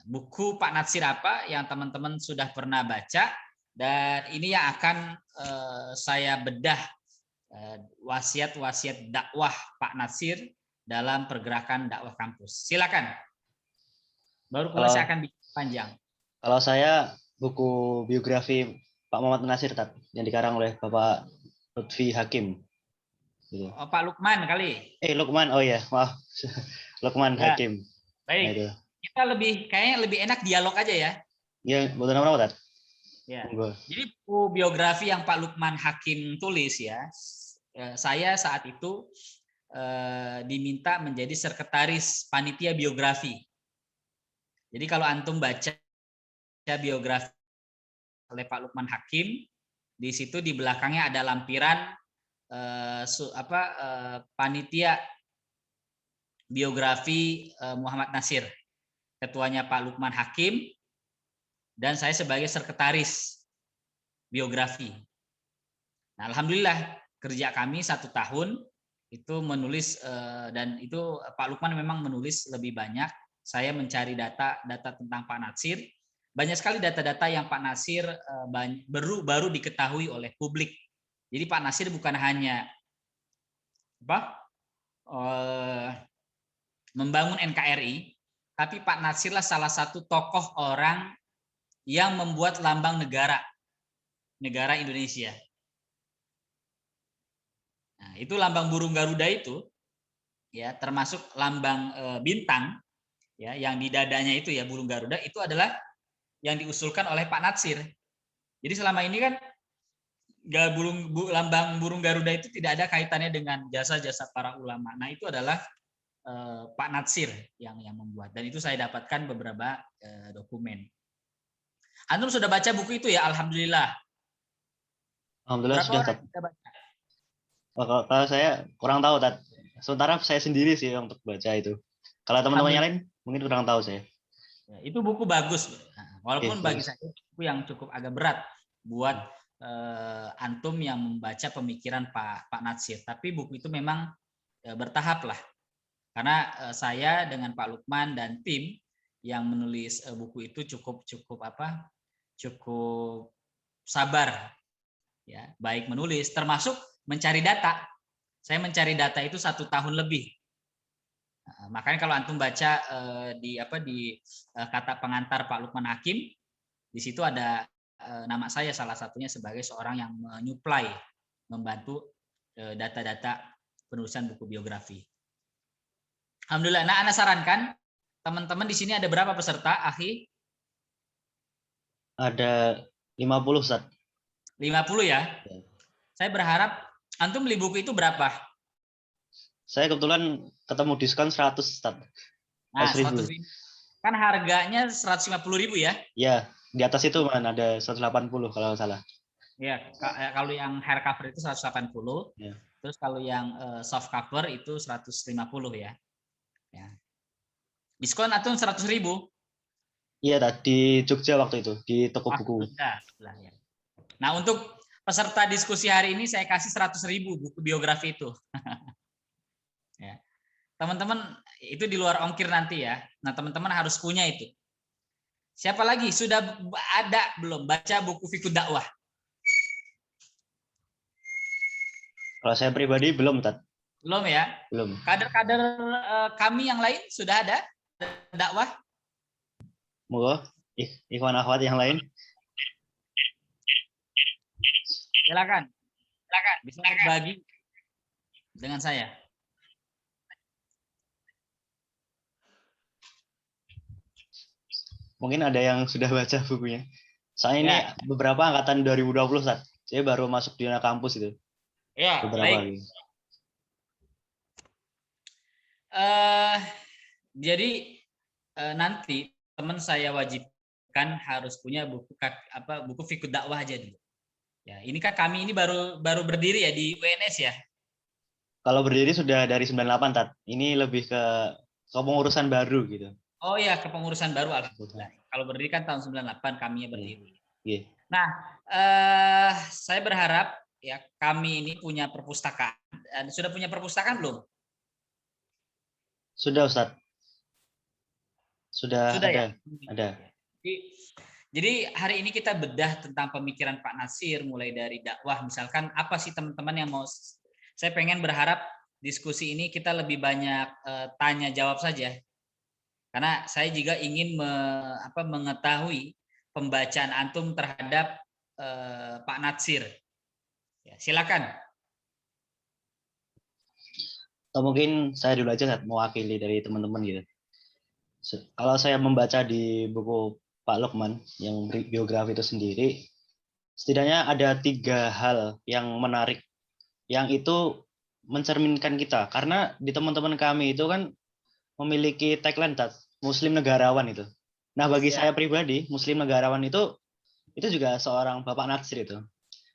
buku Pak Natsir apa yang teman-teman sudah pernah baca, dan ini yang akan saya bedah wasiat-wasiat dakwah Pak Natsir dalam pergerakan dakwah kampus. Silakan. Baru kemudian saya akan bicara panjang. Kalau saya buku biografi Pak Muhammad Natsir yang dikarang oleh Bapak Lutfi Hakim. Gitu. Oh, Pak Lukman kali. Lukman, oh ya, maaf. Lukman Ya, Hakim. baik. Nah, itu. Kita kayaknya lebih enak dialog aja ya. Ya, betul apa, Tat? Ya. Jadi buku biografi yang Pak Lukman Hakim tulis ya, saya saat itu diminta menjadi sekretaris panitia biografi. Jadi kalau antum baca biografi oleh Pak Lukman Hakim, di situ di belakangnya ada lampiran panitia biografi Muhammad Natsir, ketuanya Pak Lukman Hakim, dan saya sebagai sekretaris biografi. Nah, alhamdulillah kerja kami 1 tahun itu menulis, dan itu Pak Lukman memang menulis lebih banyak. Saya mencari data tentang Pak Natsir. Banyak sekali data-data yang Pak Natsir baru diketahui oleh publik. Jadi Pak Natsir bukan hanya membangun NKRI, tapi Pak Natsir lah salah satu tokoh orang yang membuat lambang negara Indonesia. Nah, itu lambang burung Garuda itu, ya, termasuk lambang bintang, ya, yang di dadanya itu ya burung Garuda, itu adalah yang diusulkan oleh Pak Natsir. Jadi selama ini kan lambang burung Garuda itu tidak ada kaitannya dengan jasa-jasa para ulama. Nah, itu adalah Pak Natsir yang membuat, dan itu saya dapatkan beberapa dokumen. Antum sudah baca buku itu ya? Alhamdulillah. Alhamdulillah Berapa sudah, orang Tat. sudah baca? Kalau saya kurang tahu, Tat. Sementara saya sendiri sih untuk baca itu. Kalau teman-teman yang lain mungkin kurang tahu saya. Ya, itu buku bagus, walaupun bagi saya buku yang cukup agak berat buat antum yang membaca pemikiran Pak Natsir. Tapi buku itu memang bertahap lah, karena saya dengan Pak Lukman dan tim yang menulis buku itu cukup sabar, ya, baik menulis termasuk mencari data. Saya mencari data itu 1 tahun lebih. Makanya kalau antum baca di kata pengantar Pak Lukman Hakim, di situ ada nama saya salah satunya sebagai seorang yang menyuplai, membantu data-data penulisan buku biografi. Alhamdulillah. Nah, Ana sarankan teman-teman di sini ada berapa peserta, Akhi? Ada 50, Ustaz. 50 ya? Saya berharap antum beli buku itu berapa? Saya kebetulan ketemu diskon 100, Ustaz. Nah, 100.000. Kan harganya 150.000 ya? Ya, di atas itu mana ada 180 kalau salah. Ya, kalau yang hardcover itu 180. Ya. Terus kalau yang soft cover itu 150 ya. Ya. Diskon atau 100.000? Iya, di Jogja waktu itu di toko buku. Ya. Nah, untuk peserta diskusi hari ini saya kasih 100.000 buku biografi itu. Ya. Teman-teman, itu di luar ongkir nanti ya. Nah, teman-teman harus punya itu. Siapa lagi sudah ada belum baca buku Fiqh Dakwah? Kalau saya pribadi belum, Tat. Belum ya? Belum. Kader-kader kami yang lain sudah ada dakwah? Moga ikhwan akhwat yang lain. Silakan. Bisa berbagi dengan saya. Mungkin ada yang sudah baca bukunya. Soalnya ini beberapa angkatan 2020, Ustaz. Saya baru masuk di kampus itu. Ya, beberapa baik. Jadi nanti teman saya wajibkan harus punya buku Fiqh Dakwah aja dulu. Ya, ini kan kami ini baru berdiri ya di UNS ya. Kalau berdiri sudah dari 98, Tat. Ini lebih ke kepengurusan baru gitu. Oh ya, kepengurusan baru, alhamdulillah. Kalau berdiri kan tahun 98 kami berdiri. Yeah. Nah, saya berharap ya kami ini punya perpustakaan. Sudah punya perpustakaan belum? Sudah, Ustaz. Sudah Sudah ya? ada. Jadi hari ini kita bedah tentang pemikiran Pak Natsir mulai dari dakwah. Misalkan apa sih teman-teman yang mau, saya pengen berharap diskusi ini kita lebih banyak tanya jawab saja. Karena saya juga ingin mengetahui pembacaan antum terhadap Pak Natsir. Ya, silakan. Atau mungkin saya dulu aja mewakili dari teman-teman gitu. Kalau saya membaca di buku Pak Lukman yang biografi itu sendiri, setidaknya ada 3 hal yang menarik yang itu mencerminkan kita. Karena di teman-teman kami itu kan memiliki tagline Muslim negarawan itu. Nah, bagi saya pribadi, Muslim negarawan itu juga seorang Bapak Natsir itu.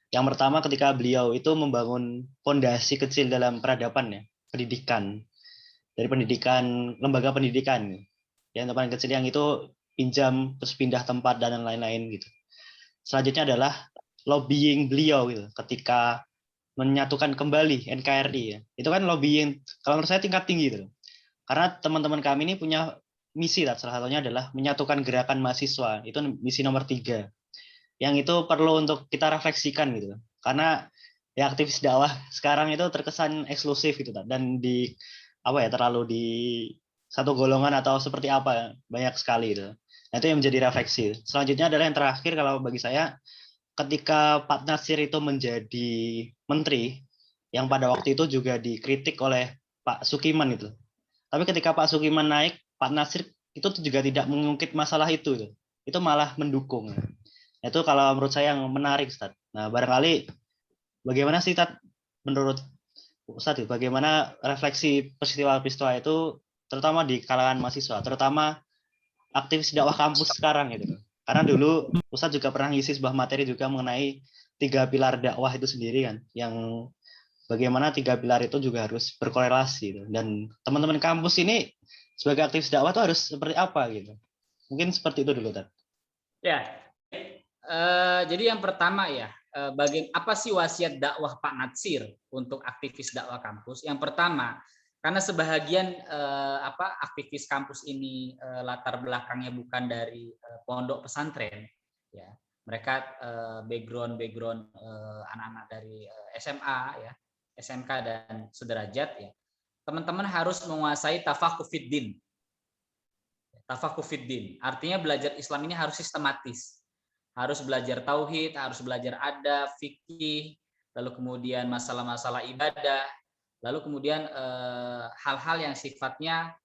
Yang pertama ketika beliau itu membangun fondasi kecil dalam peradaban ya, pendidikan. Dari pendidikan, lembaga pendidikan. Yang paling kecil yang itu pinjam terus pindah tempat dan lain-lain gitu. Selanjutnya adalah lobbying beliau gitu ketika menyatukan kembali NKRI ya. Itu kan lobbying kalau menurut saya tingkat tinggi gitu. Karena teman-teman kami ini punya misi salah satunya adalah menyatukan gerakan mahasiswa. Itu misi nomor 3. Yang itu perlu untuk kita refleksikan gitu. Karena ya aktivis dakwah sekarang itu terkesan eksklusif gitu dan terlalu di satu golongan atau seperti apa banyak sekali itu. Nah, itu yang menjadi refleksi. Selanjutnya adalah yang terakhir kalau bagi saya ketika Pak Natsir itu menjadi menteri yang pada waktu itu juga dikritik oleh Pak Sukiman itu. Tapi ketika Pak Sukiman naik, Pak Natsir itu juga tidak mengungkit masalah itu. Itu malah mendukung. Itu kalau menurut saya yang menarik, Ustaz. Nah, barangkali bagaimana sih, Ustaz, menurut Ustaz, bagaimana refleksi peristiwa-peristiwa itu terutama di kalangan mahasiswa, terutama aktivis dakwah kampus sekarang gitu. Karena dulu Ustaz juga pernah ngisi sebuah materi juga mengenai 3 pilar dakwah itu sendiri kan, yang bagaimana 3 pilar itu juga harus berkorelasi gitu. Dan teman-teman kampus ini sebagai aktivis dakwah itu harus seperti apa gitu. Mungkin seperti itu dulu, Ustaz. Ya. Jadi yang pertama ya, apa sih wasiat dakwah Pak Natsir untuk aktivis dakwah kampus? Yang pertama, karena sebahagian aktivis kampus ini latar belakangnya bukan dari pondok pesantren, ya mereka background anak-anak dari SMA ya, SMK dan sederajat ya. Teman-teman harus menguasai tafakuh fiddin. Tafakuh fiddin artinya belajar Islam ini harus sistematis. Harus belajar tauhid, harus belajar adab, fikih, lalu kemudian masalah-masalah ibadah, lalu kemudian hal-hal yang sifatnya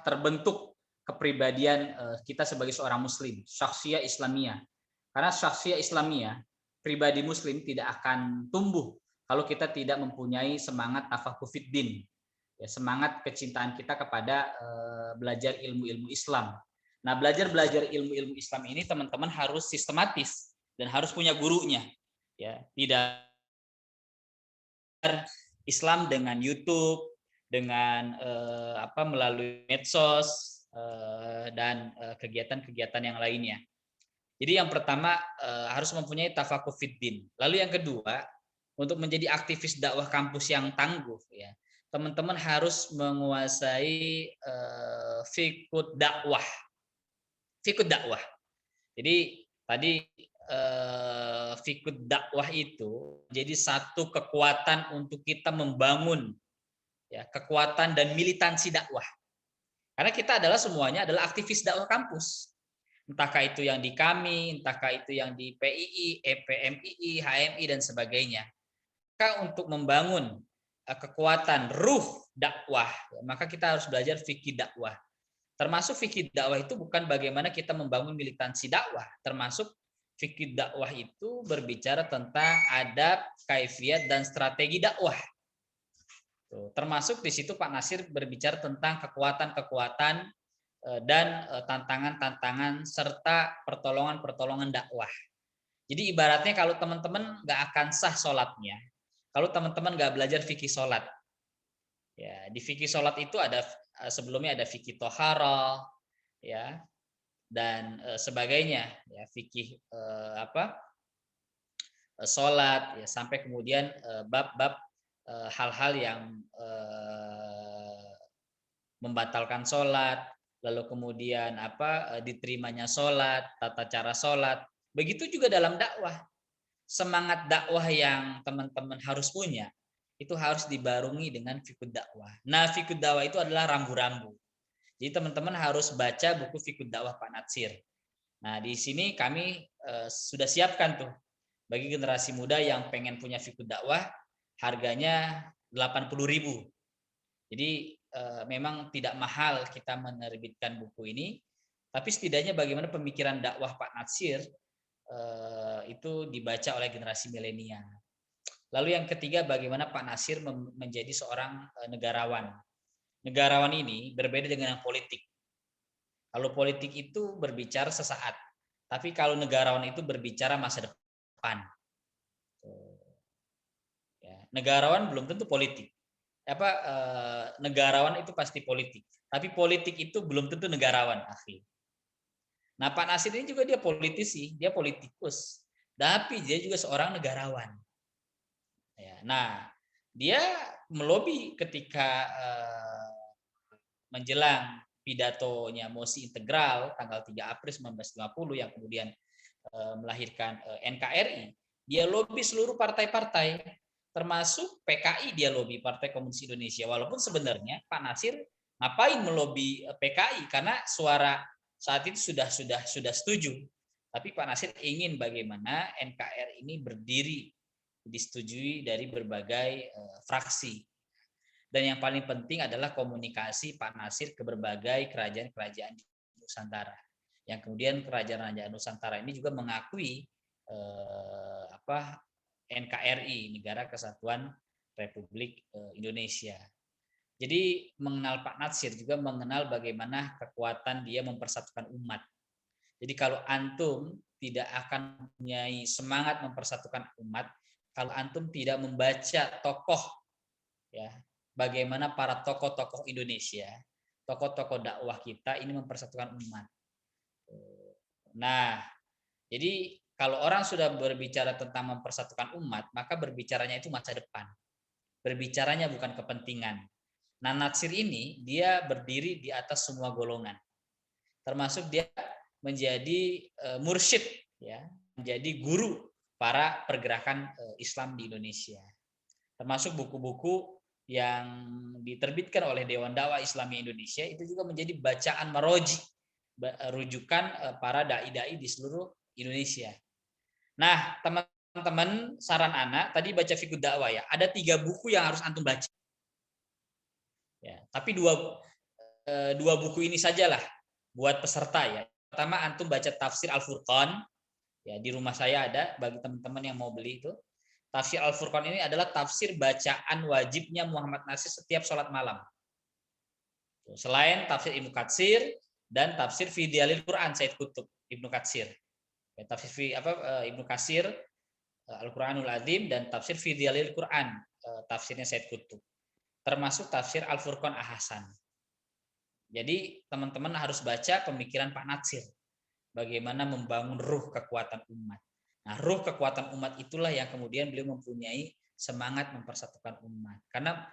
terbentuk kepribadian kita sebagai seorang muslim, syakhsiyah islamiyah. Karena syakhsiyah islamiyah, pribadi muslim tidak akan tumbuh kalau kita tidak mempunyai semangat tafakuh fiddin, ya, semangat kecintaan kita kepada belajar ilmu-ilmu Islam. Nah, belajar ilmu-ilmu Islam ini teman-teman harus sistematis dan harus punya gurunya. Ya, tidak Islam dengan YouTube, dengan melalui medsos dan kegiatan-kegiatan yang lainnya. Jadi yang pertama harus mempunyai tafakuh fiddin. Lalu yang kedua, untuk menjadi aktivis dakwah kampus yang tangguh ya, teman-teman harus menguasai fikih dakwah. Fikih dakwah. Jadi tadi fikih dakwah itu jadi satu kekuatan untuk kita membangun ya kekuatan dan militansi dakwah. Karena kita semuanya adalah aktivis dakwah kampus. Entahkah itu yang di kami, entahkah itu yang di PII, EPMII, HMI dan sebagainya. Maka untuk membangun kekuatan ruh dakwah, maka kita harus belajar fikih dakwah. Termasuk fikih dakwah itu bukan bagaimana kita membangun militansi dakwah, termasuk fikih dakwah itu berbicara tentang adab, kaifiat dan strategi dakwah. Termasuk di situ Pak Natsir berbicara tentang kekuatan-kekuatan dan tantangan-tantangan serta pertolongan-pertolongan dakwah. Jadi ibaratnya kalau teman-teman nggak akan sah sholatnya, kalau teman-teman nggak belajar fikih sholat, ya di fikih sholat itu ada sebelumnya ada fikih toharoh, ya dan sebagainya, ya fikih sholat, ya sampai kemudian bab-bab hal-hal yang membatalkan sholat, lalu kemudian diterimanya sholat, tata cara sholat. Begitu juga dalam dakwah. Semangat dakwah yang teman-teman harus punya itu harus dibarungi dengan fiqh dakwah. Nah, fiqh dakwah itu adalah rambu-rambu. Jadi teman-teman harus baca buku fiqh dakwah Pak Natsir. Nah, di sini kami sudah siapkan tuh bagi generasi muda yang pengen punya fiqh dakwah, harganya 80.000. Jadi memang tidak mahal kita menerbitkan buku ini, tapi setidaknya bagaimana pemikiran dakwah Pak Natsir itu dibaca oleh generasi milenial. Lalu yang ketiga, bagaimana Pak Natsir menjadi seorang negarawan. Negarawan ini berbeda dengan politik. Kalau politik itu berbicara sesaat, tapi kalau negarawan itu berbicara masa depan. Negarawan belum tentu politik. Negarawan itu pasti politik, tapi politik itu belum tentu negarawan, akhi. Nah, Pak Natsir ini juga dia politisi, dia politikus, tapi dia juga seorang negarawan. Nah, dia melobi ketika menjelang pidatonya mosi integral tanggal 3 April 1950 yang kemudian melahirkan NKRI, dia lobi seluruh partai-partai, termasuk PKI dia lobi, Partai Komunis Indonesia. Walaupun sebenarnya Pak Natsir ngapain melobi PKI karena suara saat itu sudah setuju. Tapi Pak Natsir ingin bagaimana NKRI ini berdiri disetujui dari berbagai fraksi. Dan yang paling penting adalah komunikasi Pak Natsir ke berbagai kerajaan-kerajaan di Nusantara. Yang kemudian kerajaan-kerajaan Nusantara ini juga mengakui NKRI, Negara Kesatuan Republik Indonesia. Jadi mengenal Pak Natsir juga mengenal bagaimana kekuatan dia mempersatukan umat. Jadi kalau antum tidak akan mempunyai semangat mempersatukan umat, kalau antum tidak membaca tokoh, ya, bagaimana para tokoh-tokoh Indonesia, tokoh-tokoh dakwah kita ini mempersatukan umat. Nah, jadi kalau orang sudah berbicara tentang mempersatukan umat, maka berbicaranya itu masa depan. Berbicaranya bukan kepentingan. Nah, Natsir ini dia berdiri di atas semua golongan. Termasuk dia menjadi mursyid, ya, menjadi guru para pergerakan Islam di Indonesia. Termasuk buku-buku yang diterbitkan oleh Dewan Dakwah Islami Indonesia itu juga menjadi bacaan maroji, rujukan para dai-dai di seluruh Indonesia. Nah, teman-teman, saran anak tadi baca fiqh dakwah ya. Ada 3 buku yang harus antum baca. Ya, tapi dua buku ini sajalah buat peserta ya. Pertama antum baca tafsir Al-Furqan. Ya, di rumah saya ada bagi teman-teman yang mau beli itu. Tafsir Al-Furqan ini adalah tafsir bacaan wajibnya Muhammad Natsir setiap sholat malam. Selain tafsir Ibnu Katsir dan tafsir fi Dialil Quran Said Qutb Ibnu Katsir. Tafsir Ibnu Katsir Al-Quranul Azim dan tafsir fi Dialil Quran tafsirnya Said Qutb. Termasuk tafsir Al-Furqan Ahsan. Jadi teman-teman harus baca pemikiran Pak Natsir. Bagaimana membangun ruh kekuatan umat. Nah, ruh kekuatan umat itulah yang kemudian beliau mempunyai semangat mempersatukan umat. Karena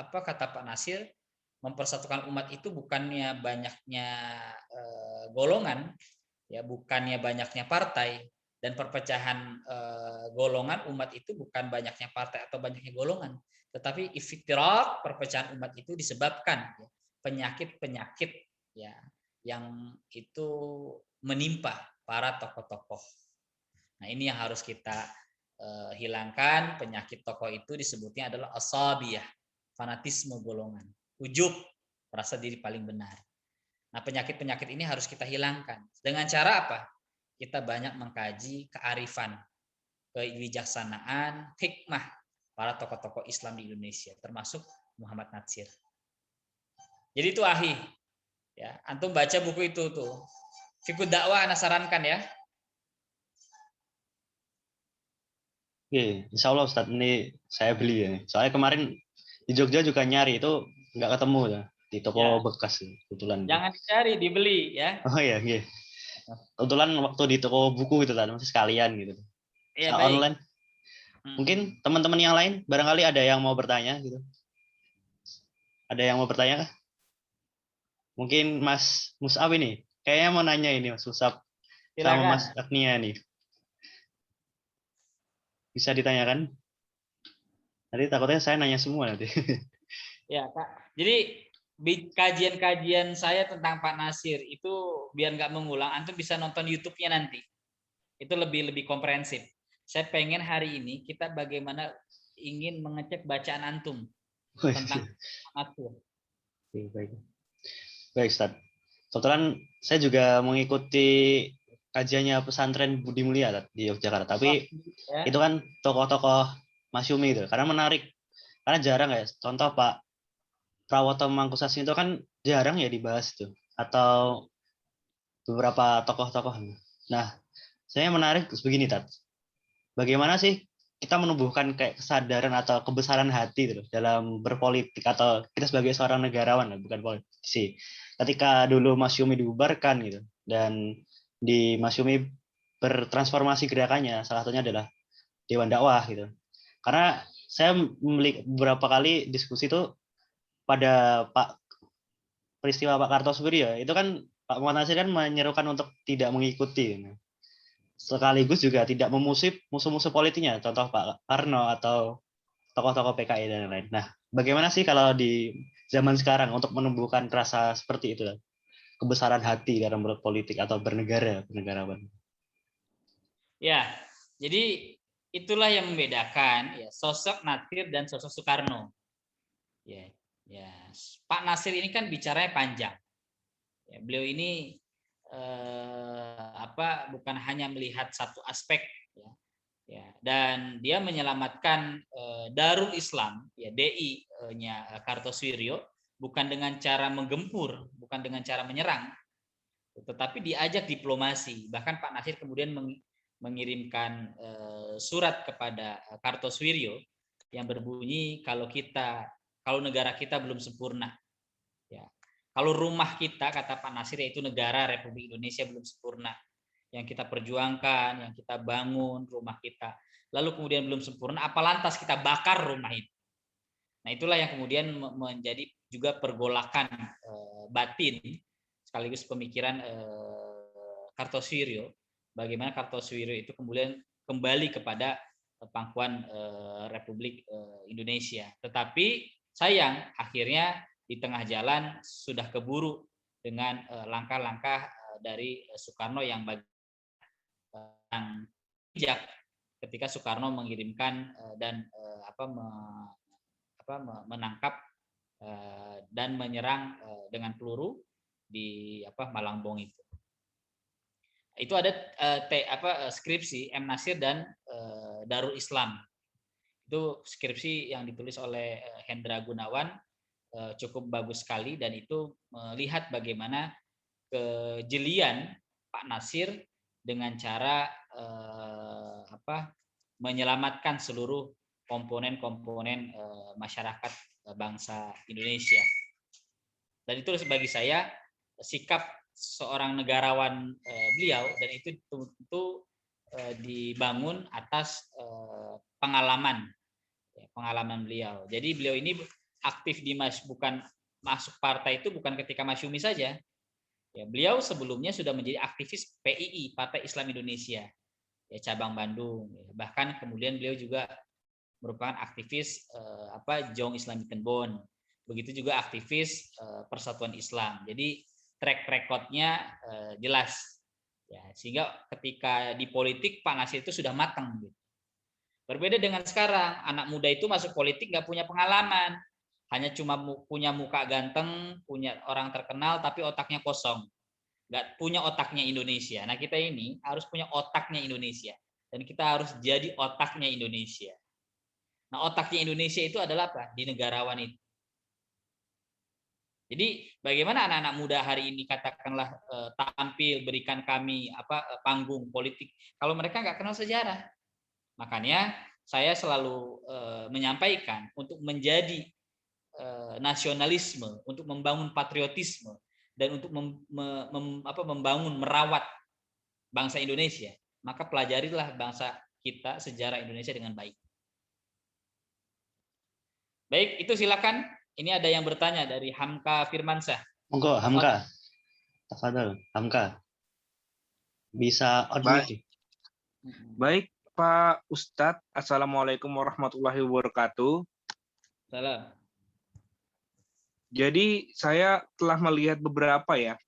kata Pak Natsir, mempersatukan umat itu bukannya banyaknya golongan, ya, bukannya banyaknya partai, dan perpecahan golongan umat itu bukan banyaknya partai atau banyaknya golongan, tetapi iftirak, perpecahan umat itu disebabkan ya, penyakit-penyakit ya yang itu menimpa para tokoh-tokoh. Nah, ini yang harus kita hilangkan. Penyakit tokoh itu disebutnya adalah asabiyah, fanatisme golongan, ujub, merasa diri paling benar. Nah, penyakit-penyakit ini harus kita hilangkan. Dengan cara apa? Kita banyak mengkaji kearifan, kebijaksanaan, hikmah para tokoh-tokoh Islam di Indonesia, termasuk Muhammad Natsir. Jadi itu ahi. Ya, antum baca buku itu tuh. Fiqh dakwah ana sarankan ya. Oke, insya Allah Ustadz, ini saya beli ya. Soalnya kemarin di Jogja juga nyari itu nggak ketemu ya di toko Ya. bekas kebetulan. Jangan dicari, dibeli ya. Oh iya, iya. Kebetulan waktu di toko buku itu tadi masih sekalian gitu. Iya, baik. Online. Mungkin teman-teman yang lain barangkali ada yang mau bertanya gitu. Ada yang mau bertanya kah? Mungkin Mas Musab ini kayaknya mau nanya ini Mas Musab sama Silakan. Mas Agnia nih. Bisa ditanyakan? Nanti takutnya saya nanya semua nanti. Ya, Kak. Jadi kajian-kajian saya tentang Pak Nasir itu biar nggak mengulang, antum bisa nonton YouTube-nya nanti. Itu lebih komprehensif. Saya pengen hari ini kita bagaimana ingin mengecek bacaan antum tentang Pak Nasir. Baik, baik, Ustaz. Kebetulan saya juga mengikuti kajiannya pesantren Budi Mulia Ustaz, di Yogyakarta. Oh, Tapi ya. itu kan tokoh-tokoh Masyumi itu. Karena menarik. Karena jarang ya. Contoh Pak Prawoto Mangkusasi itu kan jarang ya dibahas itu. Atau beberapa tokoh-tokoh. Nah, saya menarik begini, Tat. Bagaimana sih kita menumbuhkan kayak kesadaran atau kebesaran hati gitu dalam berpolitik atau kita sebagai seorang negarawan bukan politisi. Ketika dulu Masyumi dibubarkan gitu dan di Masyumi bertransformasi gerakannya salah satunya adalah Dewan Dakwah gitu. Karena saya memiliki beberapa kali diskusi itu pada peristiwa Pak Kartosuwiryo itu kan Pak Muhammad Nasir kan menyerukan untuk tidak mengikuti gitu. Sekaligus juga tidak memusik musuh-musuh politiknya, contoh Pak Karno atau tokoh-tokoh PKI dan lain-lain. Nah, bagaimana sih kalau di zaman sekarang untuk menumbuhkan rasa seperti itu, kebesaran hati dalam berpolitik atau bernegarawan? Ya, jadi itulah yang membedakan ya sosok Nasir dan sosok Soekarno. Ya, ya. Pak Nasir ini kan bicaranya panjang. Ya, beliau ini bukan hanya melihat satu aspek ya, ya dan dia menyelamatkan Darul Islam ya DI-nya Kartosuwiryo bukan dengan cara menggempur, bukan dengan cara menyerang, tetapi diajak diplomasi. Bahkan Pak Nasir kemudian mengirimkan surat kepada Kartosuwiryo yang berbunyi kalau negara kita belum sempurna, ya kalau rumah kita, kata Pak Nasir, yaitu negara Republik Indonesia belum sempurna, yang kita perjuangkan, yang kita bangun rumah kita, lalu kemudian belum sempurna, apa lantas kita bakar rumah itu? Nah, itulah yang kemudian menjadi juga pergolakan batin sekaligus pemikiran Kartosuwiryo, bagaimana Kartosuwiryo itu kemudian kembali kepada pangkuan Republik Indonesia. Tetapi sayang akhirnya di tengah jalan sudah keburu dengan langkah-langkah dari Soekarno yang bijak ketika Soekarno mengirimkan dan menangkap dan menyerang dengan peluru di Malangbong itu. Itu ada skripsi M. Nasir dan Darul Islam. Itu skripsi yang ditulis oleh Hendra Gunawan, cukup bagus sekali, dan itu melihat bagaimana kejelian Pak Nasir dengan cara menyelamatkan seluruh komponen-komponen masyarakat bangsa Indonesia. Dan itu bagi saya sikap seorang negarawan beliau, dan itu tentu dibangun atas pengalaman beliau. Jadi beliau ini aktif bukan masuk partai itu bukan ketika Masyumi saja. Ya, beliau sebelumnya sudah menjadi aktivis PII, Partai Islam Indonesia, ya, cabang Bandung. Bahkan kemudian beliau juga merupakan aktivis Jong Islamic Bond. Begitu juga aktivis Persatuan Islam. Jadi track recordnya jelas. Ya, sehingga ketika di politik Pak Nasir itu sudah matang. Berbeda dengan sekarang, anak muda itu masuk politik nggak punya pengalaman, hanya cuma punya muka ganteng, punya orang terkenal, tapi otaknya kosong, nggak punya otaknya Indonesia. Nah, kita ini harus punya otaknya Indonesia, dan kita harus jadi otaknya Indonesia. Nah, otaknya Indonesia itu adalah apa? Di negarawan itu. Jadi bagaimana anak-anak muda hari ini katakanlah tampil berikan kami panggung politik kalau mereka nggak kenal sejarah. Makanya saya selalu menyampaikan untuk menjadi nasionalisme, untuk membangun patriotisme, dan untuk membangun merawat bangsa Indonesia, maka pelajarilah bangsa kita, sejarah Indonesia dengan baik. Baik, itu silakan. Ini ada yang bertanya dari Hamka Firmansyah. Monggo Hamka. Tafadhol, Hamka. Bisa on mute. Baik, Pak Ustadz. Assalamualaikum warahmatullahi wabarakatuh. Salam. Jadi saya telah melihat beberapa ya,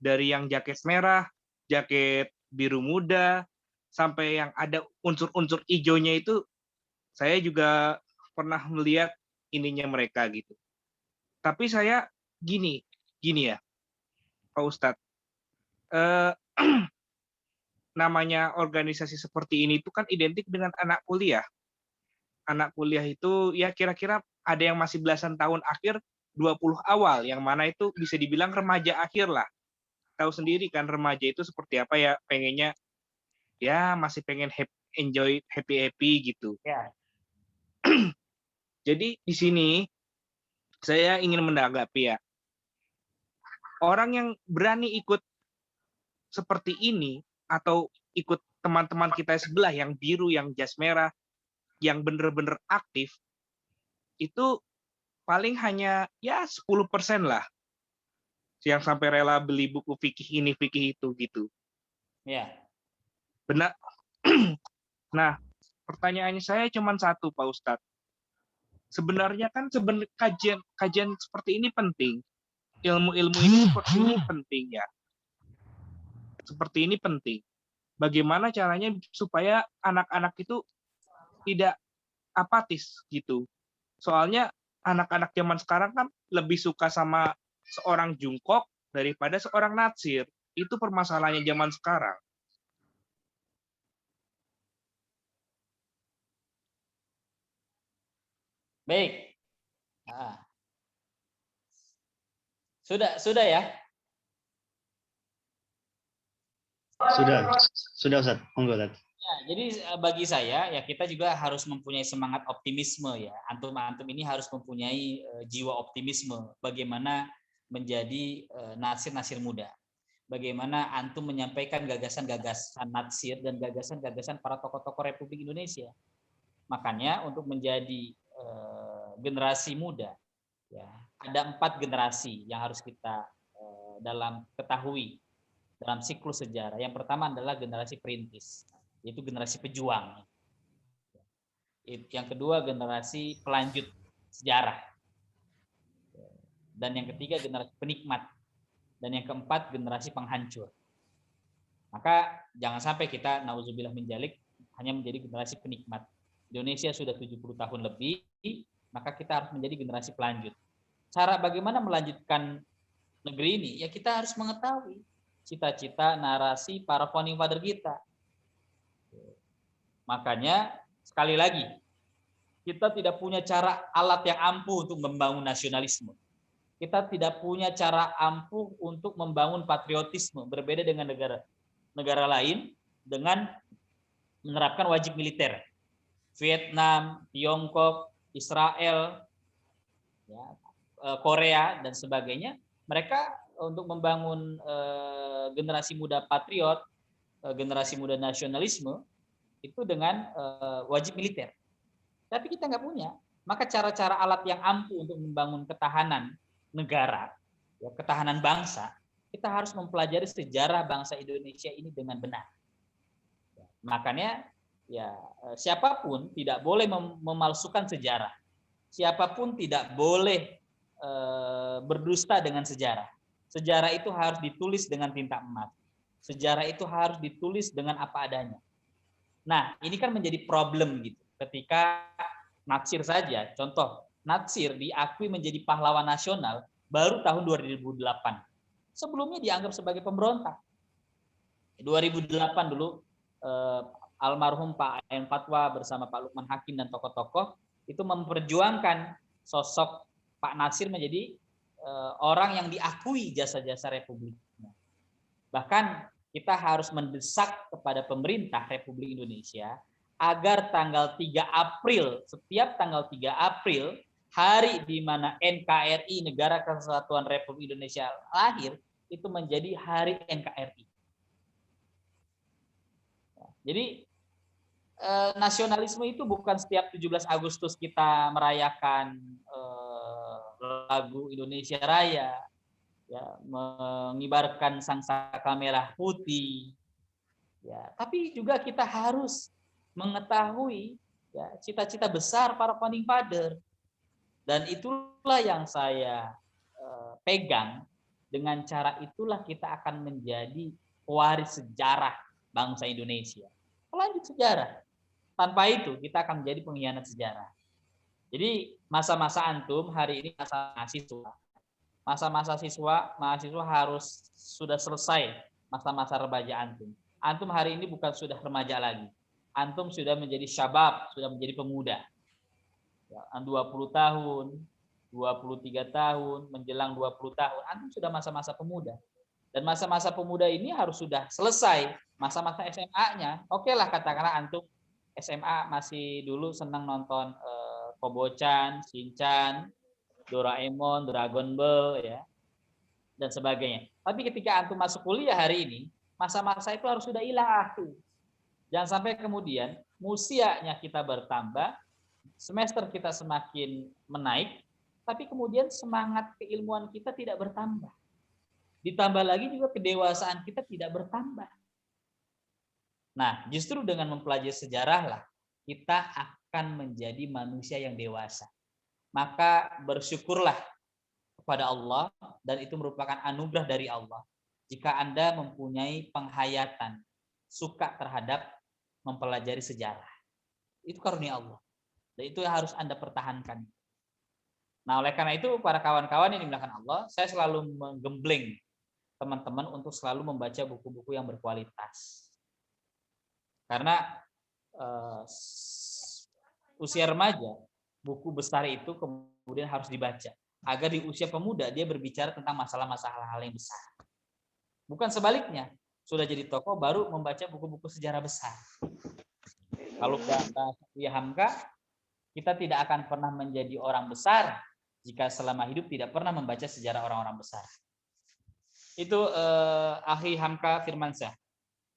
dari yang jaket merah, jaket biru muda, sampai yang ada unsur-unsur hijaunya itu, saya juga pernah melihat ininya mereka gitu. Tapi saya gini ya, Pak Ustadz. Namanya organisasi seperti ini itu kan identik dengan anak kuliah. Anak kuliah itu ya kira-kira ada yang masih belasan tahun akhir, 20 awal, yang mana itu bisa dibilang remaja akhir lah. Tahu sendiri kan remaja itu seperti apa ya, pengennya ya masih pengen enjoy, happy gitu. Ya. Jadi di sini saya ingin menanggapi ya, orang yang berani ikut seperti ini atau ikut teman-teman kita sebelah yang biru, yang jas merah, yang bener-bener aktif, itu paling hanya ya 10% lah yang sampai rela beli buku fikih ini, fikih itu gitu. Ya. Benar. Nah, pertanyaannya saya cuma satu, Pak Ustadz. Sebenarnya kan kajian seperti ini penting. Ilmu-ilmu ini seperti ini penting ya. Seperti ini penting. Bagaimana caranya supaya anak-anak itu tidak apatis gitu. Soalnya anak-anak zaman sekarang kan lebih suka sama seorang jungkok daripada seorang natsir. Itu permasalahannya zaman sekarang. Baik. Sudah ya? Sudah Ustaz. Monggo Ustaz. Ya, jadi bagi saya ya kita juga harus mempunyai semangat optimisme ya. Antum-antum ini harus mempunyai jiwa optimisme bagaimana menjadi natsir-natsir muda. Bagaimana antum menyampaikan gagasan-gagasan natsir dan gagasan-gagasan para tokoh-tokoh Republik Indonesia. Makanya untuk menjadi generasi muda ya, ada 4 generasi yang harus kita dalam ketahui dalam siklus sejarah. Yang pertama adalah generasi perintis, yaitu generasi pejuang. Yang kedua generasi pelanjut sejarah. Dan yang ketiga generasi penikmat. Dan yang keempat generasi penghancur. Maka jangan sampai kita nauzubillah min dzalik hanya menjadi generasi penikmat. Indonesia sudah 70 tahun lebih, maka kita harus menjadi generasi pelanjut. Cara bagaimana melanjutkan negeri ini? Ya kita harus mengetahui cita-cita, narasi para founding father kita. Makanya sekali lagi, kita tidak punya cara alat yang ampuh untuk membangun nasionalisme. Kita tidak punya cara ampuh untuk membangun patriotisme, berbeda dengan negara lain dengan menerapkan wajib militer. Vietnam, Tiongkok, Israel, ya, Korea dan sebagainya, mereka untuk membangun generasi muda patriot, generasi muda nasionalisme itu dengan wajib militer. Tapi kita nggak punya. Maka cara-cara alat yang ampuh untuk membangun ketahanan negara, ya, ketahanan bangsa, kita harus mempelajari sejarah bangsa Indonesia ini dengan benar. Makanya ya siapapun tidak boleh memalsukan sejarah. Siapapun tidak boleh berdusta dengan sejarah. Sejarah itu harus ditulis dengan tinta emas. Sejarah itu harus ditulis dengan apa adanya. Nah, ini kan menjadi problem gitu. Ketika natsir saja, contoh, natsir diakui menjadi pahlawan nasional baru tahun 2008. Sebelumnya dianggap sebagai pemberontak. 2008 dulu almarhum Pak Ayan Fatwa bersama Pak Lukman Hakim dan tokoh-tokoh itu memperjuangkan sosok Pak Natsir menjadi orang yang diakui jasa-jasa Republiknya. Bahkan kita harus mendesak kepada pemerintah Republik Indonesia agar tanggal 3 April, setiap tanggal 3 April, hari di mana NKRI, Negara Kesatuan Republik Indonesia lahir, itu menjadi hari NKRI. Jadi nasionalisme itu bukan setiap 17 Agustus kita merayakan lagu Indonesia Raya, ya, mengibarkan sangsaka merah putih, ya, tapi juga kita harus mengetahui ya cita-cita besar para founding father, dan itulah yang saya pegang. Dengan cara itulah kita akan menjadi pewaris sejarah bangsa Indonesia, pelanjut sejarah. Tanpa itu kita akan menjadi pengkhianat sejarah. Jadi masa-masa antum hari ini masa mahasiswa. Masa-masa mahasiswa harus sudah selesai masa-masa remaja antum. Antum hari ini bukan sudah remaja lagi. Antum sudah menjadi syabab, sudah menjadi pemuda. Ya, 20 tahun, 23 tahun, menjelang 20 tahun, antum sudah masa-masa pemuda. Dan masa-masa pemuda ini harus sudah selesai. Masa-masa SMA-nya, oke lah katakanlah antum SMA masih dulu senang nonton Kobocan, Shinchan, Doraemon, Dragon Ball, ya, dan sebagainya. Tapi ketika antum masuk kuliah hari ini, masa-masa itu harus sudah hilang. Jangan sampai kemudian usianya kita bertambah, semester kita semakin menaik, tapi kemudian semangat keilmuan kita tidak bertambah. Ditambah lagi juga kedewasaan kita tidak bertambah. Nah, justru dengan mempelajari sejarah lah kita akan menjadi manusia yang dewasa. Maka bersyukurlah kepada Allah, dan itu merupakan anugerah dari Allah jika Anda mempunyai penghayatan, suka terhadap mempelajari sejarah. Itu karunia Allah. Dan itu harus Anda pertahankan. Nah, oleh karena itu para kawan-kawan yang dimuliakan Allah, saya selalu menggembleng teman-teman untuk selalu membaca buku-buku yang berkualitas. Karena usia remaja, buku besar itu kemudian harus dibaca. Agar di usia pemuda dia berbicara tentang masalah-masalah hal yang besar. Bukan sebaliknya, sudah jadi tokoh baru membaca buku-buku sejarah besar. Kalau Buya Hamka, kita tidak akan pernah menjadi orang besar jika selama hidup tidak pernah membaca sejarah orang-orang besar. Itu Akhi Hamka Firmansyah.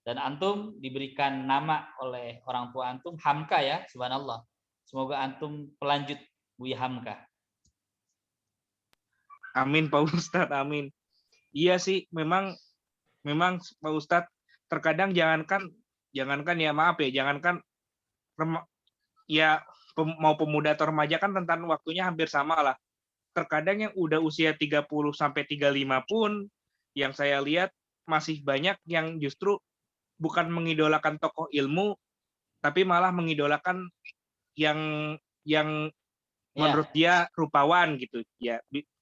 Dan antum diberikan nama oleh orang tua antum Hamka, ya, subhanallah. Semoga antum pelanjut Buya Hamka. Amin Pak Ustadz, amin. Iya sih, memang Pak Ustadz, terkadang jangankan ya maaf ya, jangankan mau pemuda atau remaja kan rentan waktunya hampir sama lah. Terkadang yang udah usia 30 sampai 35 pun yang saya lihat masih banyak yang justru bukan mengidolakan tokoh ilmu, tapi malah mengidolakan yang menurut dia rupawan gitu.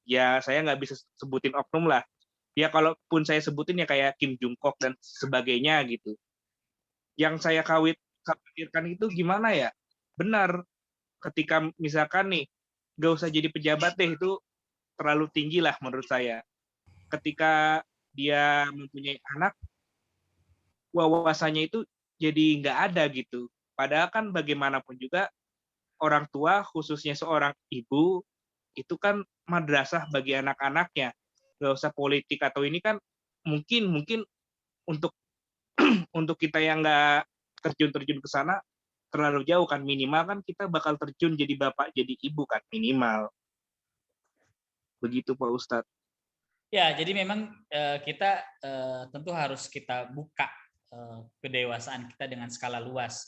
Ya saya nggak bisa sebutin oknum lah. Ya kalaupun saya sebutin ya kayak Kim Jong Kook dan sebagainya gitu. Yang saya khawatirkan itu gimana ya? Benar, ketika misalkan nih, nggak usah jadi pejabat deh, itu terlalu tinggi lah menurut saya. Ketika dia mempunyai anak, wawasannya itu jadi nggak ada gitu. Padahal kan bagaimanapun juga orang tua, khususnya seorang ibu, itu kan madrasah bagi anak-anaknya. Nggak usah politik atau ini kan mungkin untuk untuk kita yang nggak terjun ke sana terlalu jauh kan, minimal kan kita bakal terjun jadi bapak jadi ibu kan, minimal. Begitu Pak Ustadz. Ya, jadi memang kita tentu harus kita buka kedewasaan kita dengan skala luas.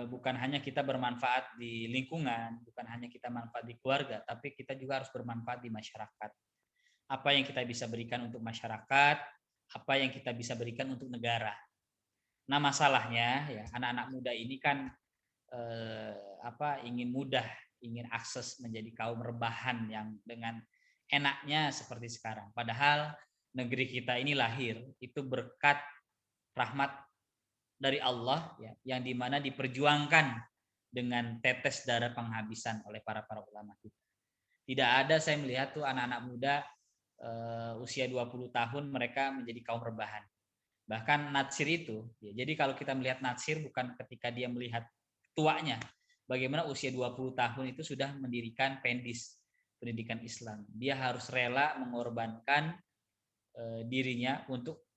Bukan hanya kita bermanfaat di lingkungan, bukan hanya kita manfaat di keluarga, tapi kita juga harus bermanfaat di masyarakat. Apa yang kita bisa berikan untuk masyarakat, apa yang kita bisa berikan untuk negara. Nah, masalahnya ya anak-anak muda ini kan ingin akses menjadi kaum rebahan yang dengan enaknya seperti sekarang. Padahal negeri kita ini lahir itu berkat rahmat dari Allah, ya, yang dimana diperjuangkan dengan tetes darah penghabisan oleh para ulama kita. Tidak ada saya melihat tuh anak-anak muda usia 20 tahun mereka menjadi kaum rebahan. Bahkan natsir itu, ya, jadi kalau kita melihat natsir bukan ketika dia melihat tuanya, bagaimana usia 20 tahun itu sudah mendirikan pendis pendidikan Islam. Dia harus rela mengorbankan dirinya untuk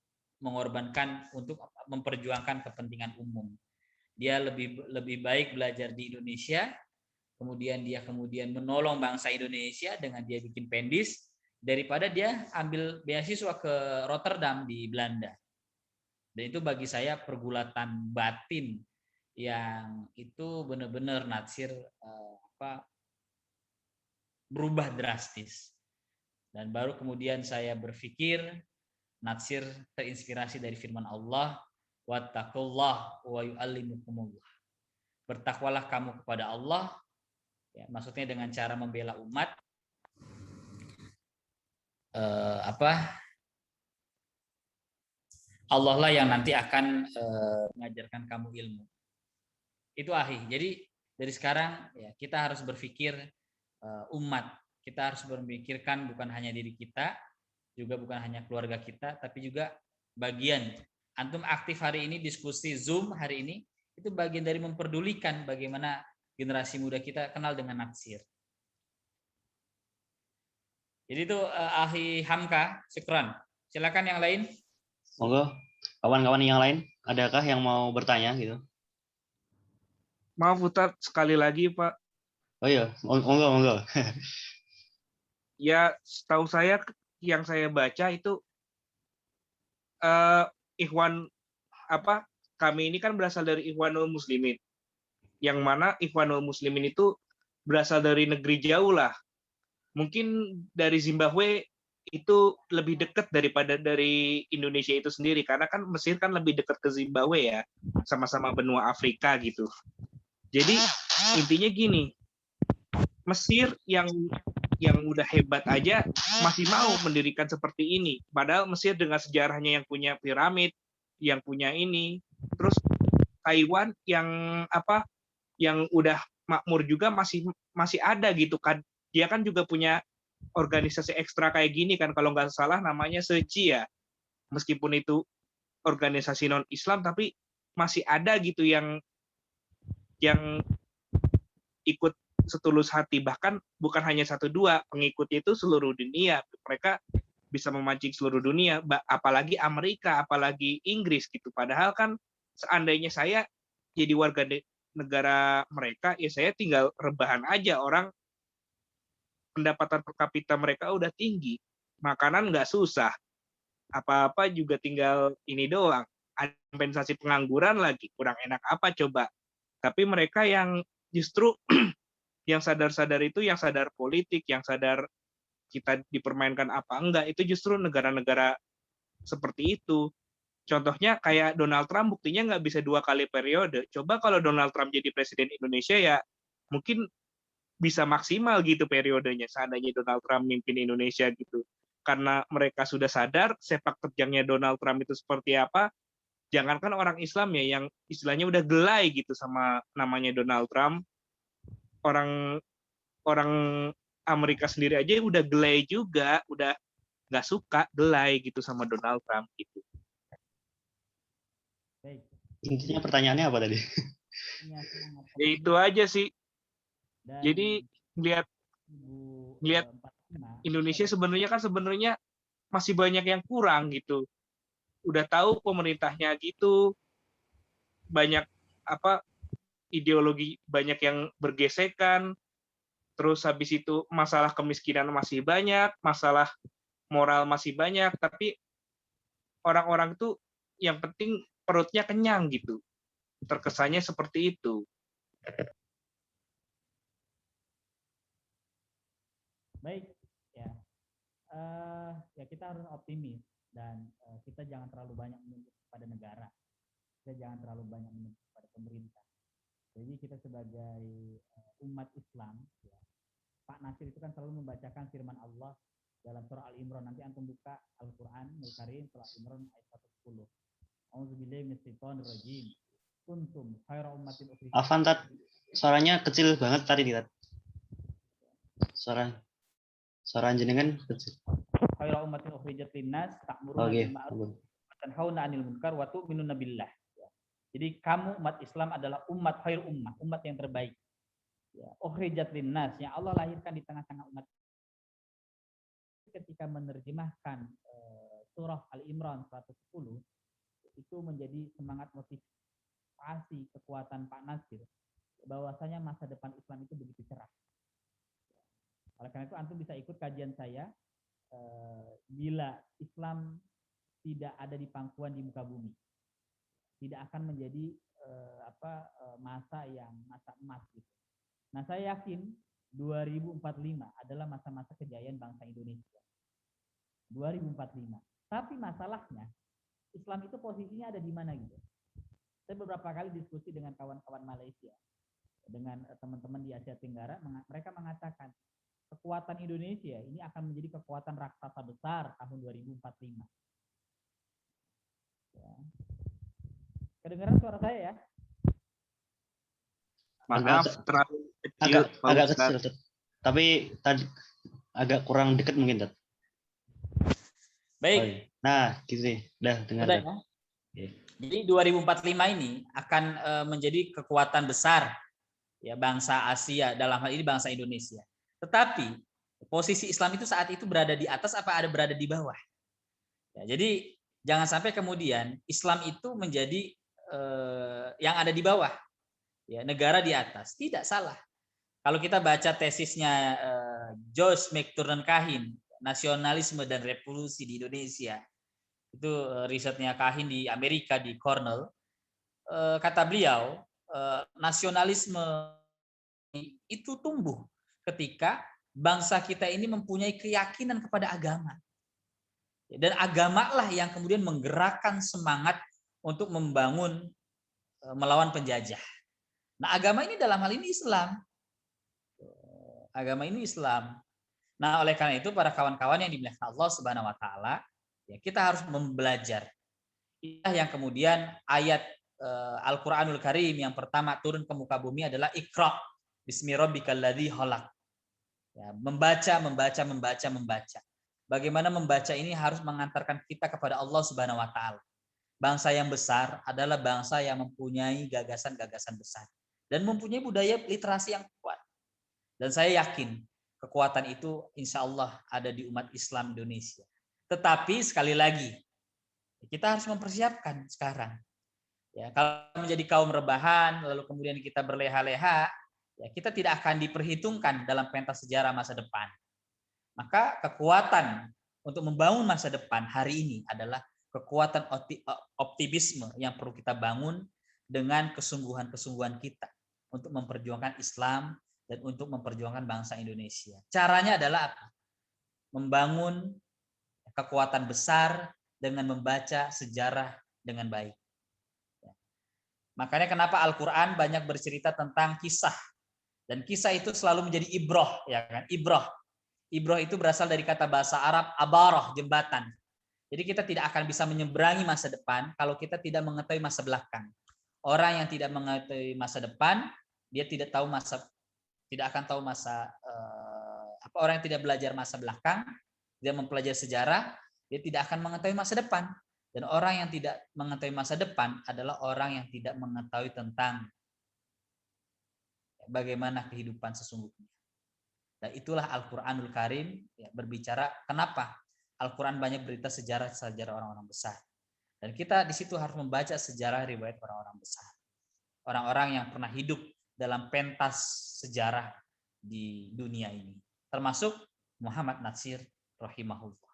memperjuangkan kepentingan umum. Dia lebih baik belajar di Indonesia, kemudian menolong bangsa Indonesia dengan dia bikin pendis daripada dia ambil beasiswa ke Rotterdam di Belanda. Dan itu bagi saya pergulatan batin yang itu benar-benar natsir berubah drastis. Dan baru kemudian saya berpikir, natsir terinspirasi dari firman Allah, wattaqullah wa yu'allimukumullah. Bertakwalah kamu kepada Allah, ya, maksudnya dengan cara membela umat, Allah lah yang nanti akan mengajarkan kamu ilmu. Itu ahi. Jadi dari sekarang ya kita harus berpikir umat. Kita harus memikirkan bukan hanya diri kita, juga bukan hanya keluarga kita, tapi juga bagian. Antum aktif hari ini diskusi Zoom hari ini itu bagian dari memperdulikan bagaimana generasi muda kita kenal dengan natsir. Jadi itu Ahi Hamka, syukran. Silakan yang lain. Monggo, kawan-kawan yang lain, adakah yang mau bertanya gitu? Maaf Ustadz, sekali lagi Pak. Oh iya, monggo. Ya, setahu saya yang saya baca itu Ikhwan kami ini kan berasal dari Ikhwanul Muslimin. Yang mana Ikhwanul Muslimin itu berasal dari negeri jauh lah. Mungkin dari Zimbabwe itu lebih dekat daripada dari Indonesia itu sendiri, karena kan Mesir kan lebih dekat ke Zimbabwe ya, sama-sama benua Afrika gitu. Jadi intinya gini, Mesir yang udah hebat aja masih mau mendirikan seperti ini, padahal Mesir dengan sejarahnya yang punya piramid, yang punya ini, terus Taiwan yang yang udah makmur juga masih ada gitu kan, dia kan juga punya organisasi ekstra kayak gini kan, kalau nggak salah namanya SECI ya, meskipun itu organisasi non Islam tapi masih ada gitu yang ikut setulus hati, bahkan bukan hanya 1-2 pengikutnya itu seluruh dunia, mereka bisa memancing seluruh dunia, apalagi Amerika, apalagi Inggris gitu. Padahal kan seandainya saya jadi warga negara mereka, ya saya tinggal rebahan aja, orang pendapatan per kapita mereka udah tinggi, makanan nggak susah, apa-apa juga tinggal ini doang, kompensasi pengangguran lagi, kurang enak apa coba. Tapi mereka yang justru yang sadar-sadar itu, yang sadar politik, yang sadar kita dipermainkan apa enggak, itu justru negara-negara seperti itu. Contohnya kayak Donald Trump, buktinya nggak bisa 2 kali periode. Coba kalau Donald Trump jadi presiden Indonesia ya mungkin bisa maksimal gitu periodenya seandainya Donald Trump mimpin Indonesia gitu. Karena mereka sudah sadar sepak terjangnya Donald Trump itu seperti apa, jangankan orang Islam ya yang istilahnya udah gelai gitu sama namanya Donald Trump, orang Amerika sendiri aja udah gelai juga, udah nggak suka, gelai gitu sama Donald Trump gitu. Baik. Intinya pertanyaannya apa tadi? Ya itu aja sih. Jadi lihat Indonesia sebenarnya masih banyak yang kurang gitu. Udah tahu pemerintahnya gitu, banyak ideologi banyak yang bergesekan, terus habis itu masalah kemiskinan masih banyak, masalah moral masih banyak, tapi orang-orang tuh yang penting perutnya kenyang gitu. Terkesannya seperti itu. Baik, ya. Ya kita harus optimis dan kita jangan terlalu banyak menuntut kepada negara. Kita jangan terlalu banyak menuntut kepada pemerintah. Jadi kita sebagai umat Islam, ya, Pak Nasir itu kan selalu membacakan firman Allah dalam surah Al-Imran. Nanti antum buka Al-Quran Al-Karim surah Al-Imran ayat 110. A'udzubillahi minasyaitonirrajim. Kuntum khairu ummatin ukhrijat. Afan, Tat, suaranya kecil banget tadi, Tat. Suara jenengan kecil. Khairu ummatin ukhrijat linnas ta'muruna bil ma'ruf wa tanhauna 'anil munkar wa tu'minuna billah. Jadi kamu umat Islam adalah umat khair ummah, umat yang terbaik. Ya, ukhrijat linnas, yang Allah lahirkan di tengah-tengah umat. Ketika menerjemahkan surah Al-Imran 110 itu menjadi semangat motivasi kekuatan Pak Nasir bahwasanya masa depan Islam itu begitu cerah. Oleh karena itu antum bisa ikut kajian saya bila Islam tidak ada di pangkuan di muka bumi, tidak akan menjadi masa emas gitu. Nah, saya yakin 2045 adalah masa-masa kejayaan bangsa Indonesia. 2045. Tapi masalahnya Islam itu posisinya ada di mana gitu. Saya beberapa kali diskusi dengan kawan-kawan Malaysia, dengan teman-teman di Asia Tenggara, mereka mengatakan kekuatan Indonesia ini akan menjadi kekuatan raksasa besar tahun 2045. Ya. Kedengaran suara saya ya? Maaf, terlalu kecil. Agak kecil, Tat. Tapi tadi agak kurang dekat mungkin, Tat. Baik. Nah, gitu sih. Udah dengar. Ya? Jadi 2045 ini akan menjadi kekuatan besar ya bangsa Asia, dalam hal ini bangsa Indonesia. Tetapi posisi Islam itu saat itu berada di atas apa ada berada di bawah? Ya, jadi jangan sampai kemudian Islam itu menjadi yang ada di bawah, ya negara di atas. Tidak salah. Kalau kita baca tesisnya Josh McTurnan Kahin, Nasionalisme dan Revolusi di Indonesia, itu risetnya Kahin di Amerika di Cornell, kata beliau nasionalisme itu tumbuh ketika bangsa kita ini mempunyai keyakinan kepada agama. Dan agamalah yang kemudian menggerakkan semangat untuk membangun melawan penjajah. Nah, agama ini dalam hal ini Islam. Agama ini Islam. Nah, oleh karena itu para kawan-kawan yang dimuliakan Allah Subhanahu wa taala, ya kita harus belajar. Inilah yang kemudian ayat Al-Qur'anul Karim yang pertama turun ke muka bumi adalah Iqra bismi rabbikal ladzi khalaq. Ya, membaca. Bagaimana membaca ini harus mengantarkan kita kepada Allah Subhanahu wa taala. Bangsa yang besar adalah bangsa yang mempunyai gagasan-gagasan besar dan mempunyai budaya literasi yang kuat. Dan saya yakin kekuatan itu insya Allah ada di umat Islam Indonesia. Tetapi sekali lagi kita harus mempersiapkan sekarang. Ya, kalau menjadi kaum rebahan lalu kemudian kita berleha-leha, ya kita tidak akan diperhitungkan dalam pentas sejarah masa depan. Maka kekuatan untuk membangun masa depan hari ini adalah kekuatan optimisme yang perlu kita bangun dengan kesungguhan-kesungguhan kita untuk memperjuangkan Islam dan untuk memperjuangkan bangsa Indonesia. Caranya adalah apa? Membangun kekuatan besar dengan membaca sejarah dengan baik. Makanya kenapa Al-Quran banyak bercerita tentang kisah. Dan kisah itu selalu menjadi ibroh, ya kan? Ibroh. Ibroh itu berasal dari kata bahasa Arab abaroh, jembatan. Jadi kita tidak akan bisa menyeberangi masa depan kalau kita tidak mengetahui masa belakang. Orang yang tidak mengetahui masa depan, dia tidak akan tahu masa orang yang tidak belajar masa belakang, dia mempelajari sejarah, dia tidak akan mengetahui masa depan. Dan orang yang tidak mengetahui masa depan adalah orang yang tidak mengetahui tentang bagaimana kehidupan sesungguhnya. Dan itulah Al-Quranul Karim ya, berbicara kenapa Al-Quran banyak berita sejarah orang-orang besar. Dan kita di situ harus membaca sejarah riwayat orang-orang besar. Orang-orang yang pernah hidup dalam pentas sejarah di dunia ini. Termasuk Muhammad Natsir rahimahullah.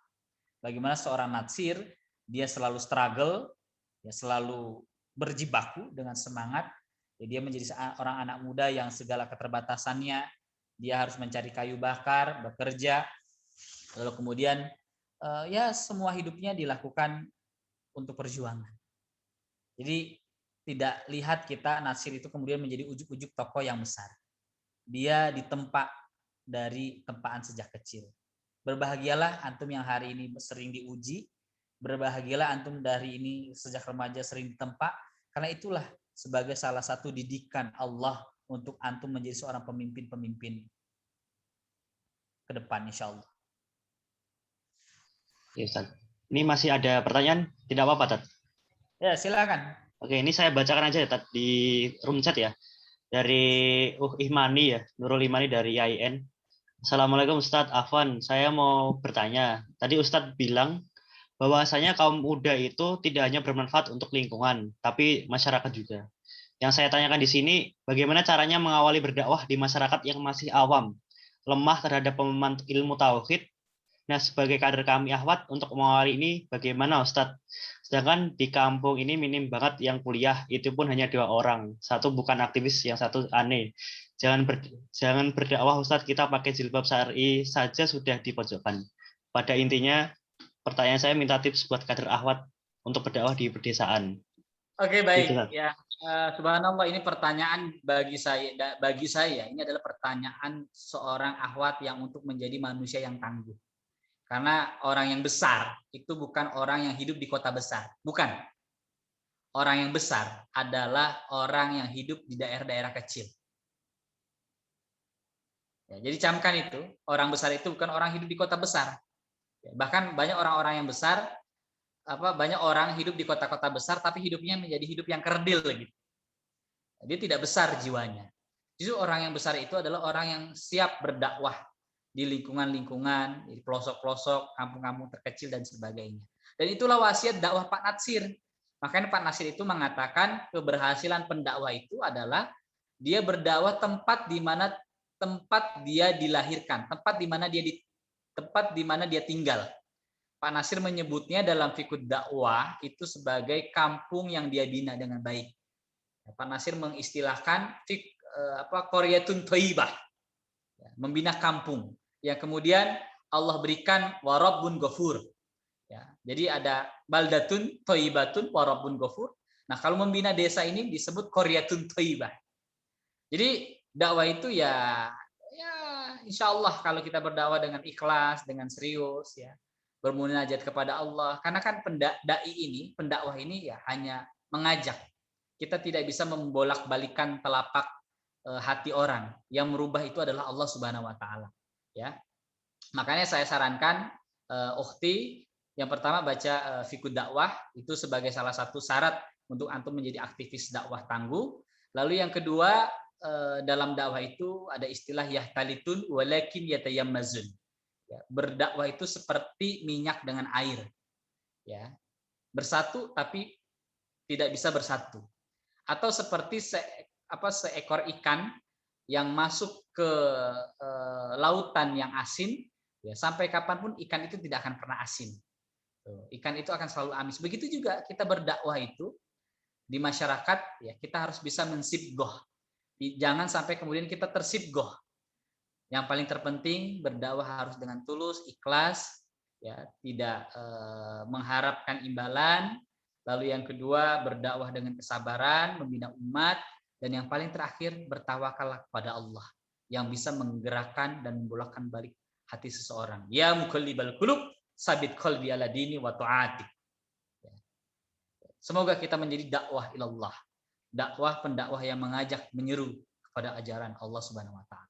Bagaimana seorang Natsir, dia selalu struggle, dia selalu berjibaku dengan semangat. Dia menjadi orang anak muda yang segala keterbatasannya, dia harus mencari kayu bakar, bekerja, lalu kemudian ya semua hidupnya dilakukan untuk perjuangan. Jadi tidak lihat kita Natsir itu kemudian menjadi ujuk-ujuk tokoh yang besar. Dia ditempa dari tempaan sejak kecil. Berbahagialah antum yang hari ini sering diuji, berbahagialah antum dari ini sejak remaja sering ditempa, karena itulah sebagai salah satu didikan Allah untuk antum menjadi seorang pemimpin-pemimpin ke depan insya Allah. Ya, Ustaz. Ini masih ada pertanyaan? Tidak apa-apa, Tat? Ya, silakan. Oke, ini saya bacakan aja, Tat, di room chat ya. Dari Ihmani ya, Nurul Ihmani dari IAIN. Assalamualaikum Ustadz Afwan, saya mau bertanya. Tadi Ustadz bilang bahwasanya kaum muda itu tidak hanya bermanfaat untuk lingkungan, tapi masyarakat juga. Yang saya tanyakan di sini, bagaimana caranya mengawali berdakwah di masyarakat yang masih awam, lemah terhadap pemahaman ilmu tauhid, Nah, sebagai kader kami Ahwat untuk mengawali ini bagaimana Ustadz? Sedangkan di kampung ini minim banget yang kuliah, itu pun hanya 2 orang. Satu bukan aktivis, yang satu aneh. Jangan berdakwah Ustadz, kita pakai jilbab syar'i saja sudah di pojokan. Pada intinya, pertanyaan saya minta tips buat kader Ahwat untuk berdakwah di pedesaan. Oke, baik. Gitu, Ustadz. Ya, subhanallah, ini pertanyaan bagi saya ini adalah pertanyaan seorang ahwat yang untuk menjadi manusia yang tangguh. Karena orang yang besar itu bukan orang yang hidup di kota besar, bukan. Orang yang besar adalah orang yang hidup di daerah-daerah kecil. Ya, jadi camkan itu, orang besar itu bukan orang hidup di kota besar. Ya, bahkan banyak orang-orang yang besar, banyak orang hidup di kota-kota besar tapi hidupnya menjadi hidup yang kerdil gitu. Dia tidak besar jiwanya. Justru orang yang besar itu adalah orang yang siap berdakwah di lingkungan-lingkungan, di pelosok-pelosok, kampung-kampung terkecil dan sebagainya. Dan itulah wasiat dakwah Pak Natsir. Makanya Pak Natsir itu mengatakan keberhasilan pendakwah itu adalah dia berdakwah tempat dia dilahirkan, tempat di mana dia tinggal. Pak Natsir menyebutnya dalam fikih dakwah itu sebagai kampung yang dia bina dengan baik. Pak Natsir mengistilahkan qaryatun thayyibah, membina kampung yang kemudian Allah berikan warabbun ghafur. Ya, jadi ada baldatun thayyibatun warabbun ghafur. Nah, kalau membina desa ini disebut qaryatun thayyibah. Jadi dakwah itu ya insya Allah kalau kita berdakwah dengan ikhlas, dengan serius, ya bermunajat kepada Allah. Karena kan pendakwah ini ya hanya mengajak. Kita tidak bisa membolak-balikan telapak hati orang. Yang merubah itu adalah Allah Subhanahu wa taala, ya. Makanya saya sarankan ukhti yang pertama baca fikih dakwah itu sebagai salah satu syarat untuk antum menjadi aktivis dakwah tangguh. Lalu yang kedua, dalam dakwah itu ada istilah yahtalitun walakin yatayammazun. Ya, berdakwah itu seperti minyak dengan air. Ya. Bersatu tapi tidak bisa bersatu. Atau seperti seekor ikan yang masuk ke lautan yang asin, ya sampai kapanpun ikan itu tidak akan pernah asin. Ikan itu akan selalu amis. Begitu juga kita berdakwah itu di masyarakat, ya kita harus bisa mensibgoh. Jangan sampai kemudian kita tersibgoh. Yang paling terpenting berdakwah harus dengan tulus, ikhlas, ya tidak mengharapkan imbalan. Lalu yang kedua berdakwah dengan kesabaran, membina umat, dan yang paling terakhir bertawakallah kepada Allah yang bisa menggerakkan dan membolakkan balik hati seseorang. Ya muqallibal qulub, sabit qalbi ala dini wa ta'atik. Semoga kita menjadi dakwah ilallah, pendakwah yang mengajak, menyeru kepada ajaran Allah Subhanahu wa taala.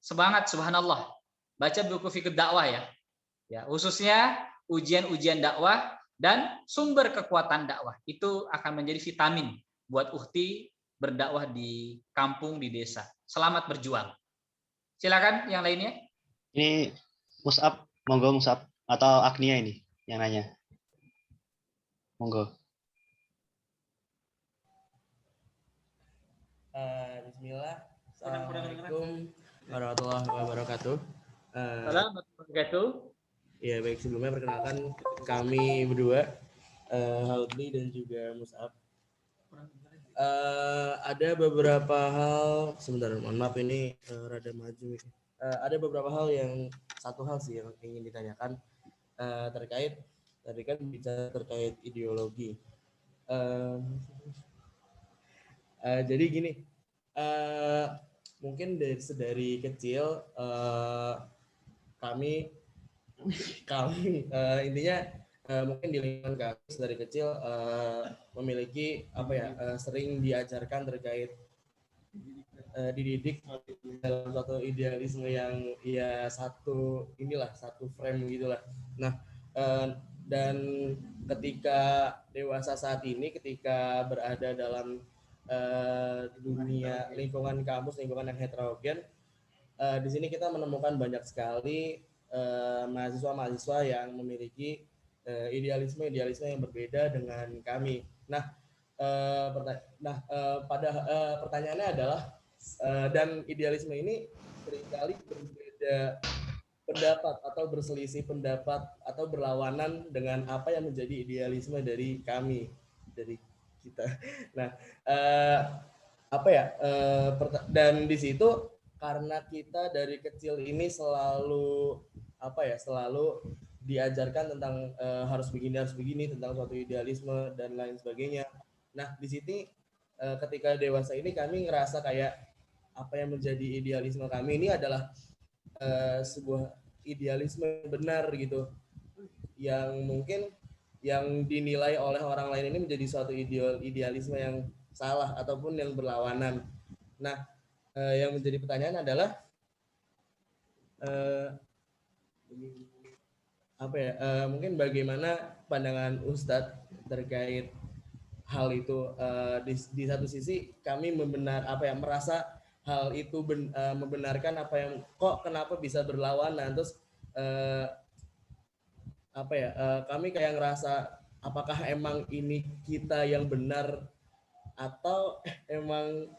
Semangat, subhanallah. Baca buku fikih dakwah ya. Ya, khususnya ujian-ujian dakwah dan sumber kekuatan dakwah. Itu akan menjadi vitamin buat ukhti berdakwah di kampung, di desa. Selamat berjuang. Silakan yang lainnya. Ini Mus'ab, monggo Mus'ab atau Agnia ini yang nanya. Monggo. Bismillah. Assalamualaikum warahmatullahi wabarakatuh. Assalamualaikum warahmatullahi wabarakatuh. Ya baik, sebelumnya perkenalkan kami berdua, Halbi dan juga Mus'ab. Ada beberapa hal, sebentar, mohon maaf ini rada maju. Ada beberapa hal satu hal sih yang ingin ditanyakan terkait tadi kan bicara terkait ideologi. Jadi gini, mungkin dari kecil kami intinya mungkin di lingkungan kami dari kecil memiliki sering diajarkan terkait dididik dalam suatu idealisme yang ya satu frame gitulah. Nah, dan ketika dewasa saat ini, ketika berada dalam dunia lingkungan kampus, lingkungan yang heterogen, di sini kita menemukan banyak sekali mahasiswa-mahasiswa yang memiliki idealisme yang berbeda dengan kami. Nah, pertanyaannya adalah dan idealisme ini seringkali berbeda pendapat atau berselisih pendapat atau berlawanan dengan apa yang menjadi idealisme dari kami, dari kita. Nah, apa ya? Dan di situ karena kita dari kecil ini selalu apa ya? Selalu diajarkan tentang harus begini, tentang suatu idealisme dan lain sebagainya. Nah, di sini ketika dewasa ini kami ngerasa kayak apa yang menjadi idealisme kami ini adalah sebuah idealisme yang benar gitu, yang mungkin yang dinilai oleh orang lain ini menjadi suatu idealisme yang salah ataupun yang berlawanan. Nah, yang menjadi pertanyaan adalah apa ya? Mungkin bagaimana pandangan Ustadz terkait hal itu. Di satu sisi kami merasa hal itu membenarkan apa yang kenapa bisa berlawanan, terus kami kayak ngerasa apakah emang ini kita yang benar atau emang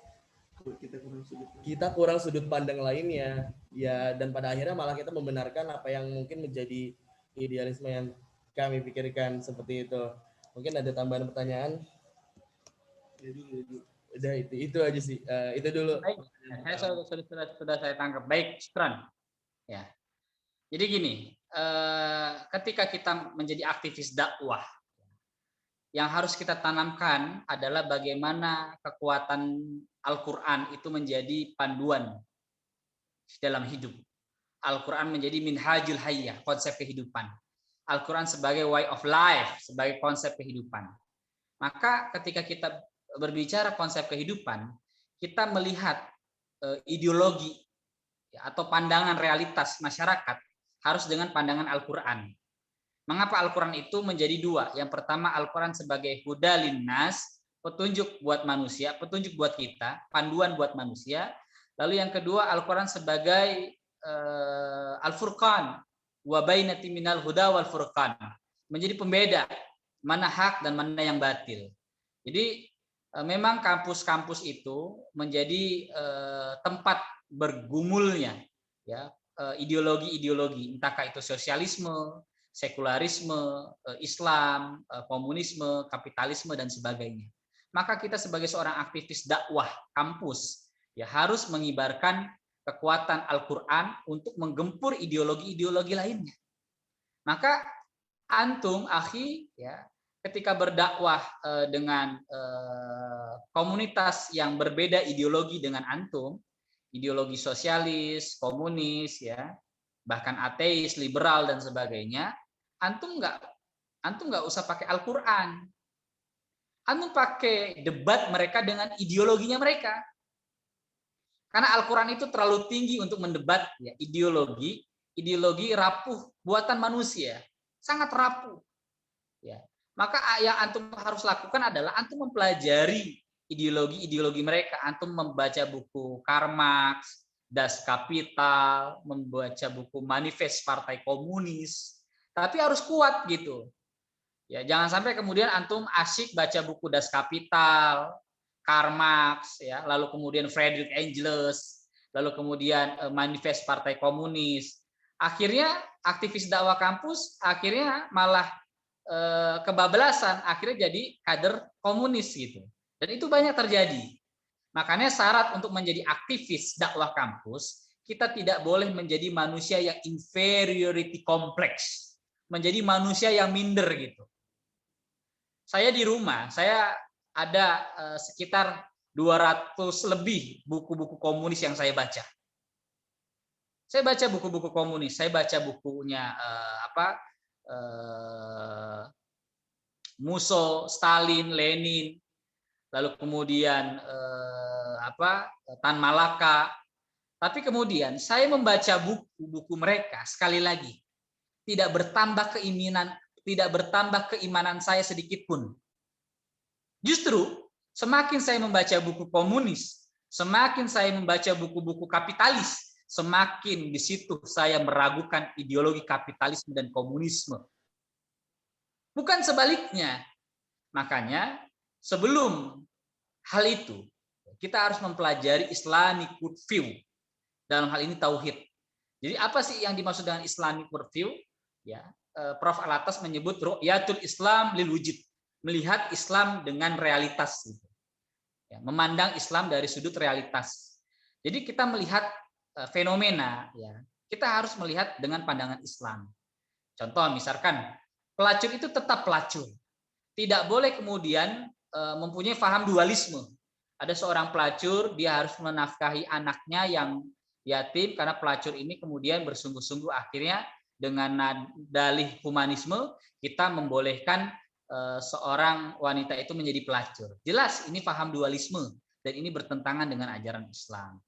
kita kurang sudut pandang lainnya ya, dan pada akhirnya malah kita membenarkan apa yang mungkin menjadi idealisme yang kami pikirkan seperti itu. Mungkin ada tambahan pertanyaan? Udah itu aja sih. Itu dulu. Baik, sudah saya tangkap. Baik, Syukran. Ya. Jadi gini, ketika kita menjadi aktivis dakwah, yang harus kita tanamkan adalah bagaimana kekuatan Al-Quran itu menjadi panduan dalam hidup. Al-Quran menjadi minhajul hayyah, konsep kehidupan. Al-Quran sebagai way of life, sebagai konsep kehidupan. Maka ketika kita berbicara konsep kehidupan, kita melihat ideologi atau pandangan realitas masyarakat harus dengan pandangan Al-Quran. Mengapa Al-Quran itu menjadi dua? Yang pertama, Al-Quran sebagai huda linnas, petunjuk buat manusia, petunjuk buat kita, panduan buat manusia. Lalu yang kedua, Al-Quran sebagai Al-Furqan, wa bainati minal huda wal furqan, menjadi pembeda mana hak dan mana yang batil. Jadi memang kampus-kampus itu menjadi tempat bergumulnya ya ideologi-ideologi, entahkah itu sosialisme, sekularisme, Islam, komunisme, kapitalisme dan sebagainya. Maka kita sebagai seorang aktivis dakwah kampus ya harus mengibarkan kekuatan Al-Qur'an untuk menggempur ideologi-ideologi lainnya. Maka antum akhi ya ketika berdakwah dengan komunitas yang berbeda ideologi dengan antum, ideologi sosialis, komunis ya, bahkan ateis, liberal dan sebagainya, antum nggak usah pakai Al-Qur'an. Antum pakai debat mereka dengan ideologinya mereka. Karena Al-Qur'an itu terlalu tinggi untuk mendebat ya, ideologi rapuh buatan manusia, sangat rapuh. Ya. Maka yang antum harus lakukan adalah antum mempelajari ideologi mereka. Antum membaca buku Karl Marx, Das Kapital, membaca buku Manifest Partai Komunis. Tapi harus kuat gitu. Ya, jangan sampai kemudian antum asyik baca buku Das Kapital, Karl Marx, ya, lalu kemudian Friedrich Engels, lalu kemudian Manifest Partai Komunis. Akhirnya aktivis dakwah kampus akhirnya malah kebablasan, akhirnya jadi kader komunis gitu. Dan itu banyak terjadi. Makanya syarat untuk menjadi aktivis dakwah kampus, kita tidak boleh menjadi manusia yang inferiority complex, menjadi manusia yang minder gitu. Saya di rumah, saya ada sekitar 200 lebih buku-buku komunis yang saya baca. Saya baca buku-buku komunis, saya baca bukunya Musso, Stalin, Lenin, lalu kemudian Tan Malaka. Tapi kemudian saya membaca buku-buku mereka sekali lagi tidak bertambah keimanan saya sedikit pun. Justru semakin saya membaca buku komunis, semakin saya membaca buku-buku kapitalis, semakin di situ saya meragukan ideologi kapitalisme dan komunisme. Bukan sebaliknya. Makanya sebelum hal itu, kita harus mempelajari Islamic worldview. Dalam hal ini tauhid. Jadi apa sih yang dimaksud dengan Islamic worldview? Ya, Prof. Alatas menyebut ru'yatul Islam lil wujud, melihat Islam dengan realitas. Ya, memandang Islam dari sudut realitas. Jadi kita melihat fenomena, ya, kita harus melihat dengan pandangan Islam. Contoh, misalkan pelacur itu tetap pelacur, tidak boleh kemudian mempunyai paham dualisme. Ada seorang pelacur, dia harus menafkahi anaknya yang yatim, karena pelacur ini kemudian bersungguh-sungguh, akhirnya dengan dalih humanisme kita membolehkan seorang wanita itu menjadi pelacur. Jelas ini paham dualisme dan ini bertentangan dengan ajaran Islam.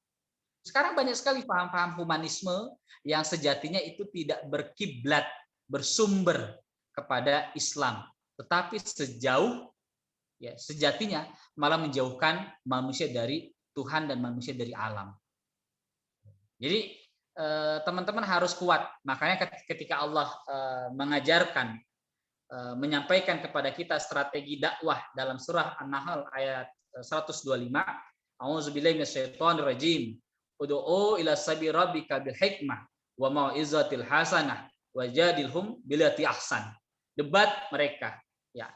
Sekarang banyak sekali paham-paham humanisme yang sejatinya itu tidak berkiblat, bersumber kepada Islam, tetapi sejatinya malah menjauhkan manusia dari Tuhan dan manusia dari alam. Jadi teman-teman harus kuat. Makanya ketika Allah mengajarkan, menyampaikan kepada kita strategi dakwah dalam surah An-Nahl ayat 125, A'udzubillahi minasyaitonirrajim. Ud'u ila sabili rabbika bil hikmah wa mau'izatil hasanah wajadilhum billati ahsan. Debat mereka, ya,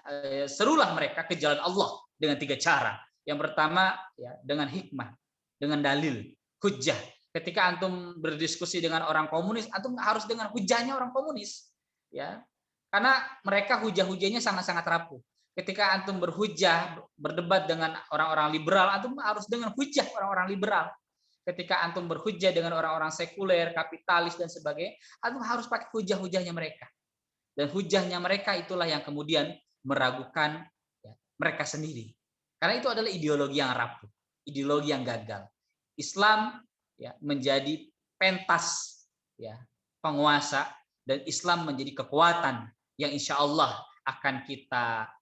serulah mereka ke jalan Allah dengan 3 cara. Yang pertama, ya, dengan hikmah, dengan dalil, hujjah. Ketika antum berdiskusi dengan orang komunis, antum harus dengan hujahnya orang komunis, ya. Karena mereka hujah-hujahnya sangat-sangat rapuh. Ketika antum berhujah, berdebat dengan orang-orang liberal, antum harus dengan hujah orang-orang liberal. Ketika antum berhujah dengan orang-orang sekuler, kapitalis dan sebagainya, antum harus pakai hujah-hujahnya mereka. Dan hujahnya mereka itulah yang kemudian meragukan, ya, mereka sendiri. Karena itu adalah ideologi yang rapuh, ideologi yang gagal. Islam, ya, menjadi pentas, ya, penguasa, dan Islam menjadi kekuatan yang insya Allah akan kita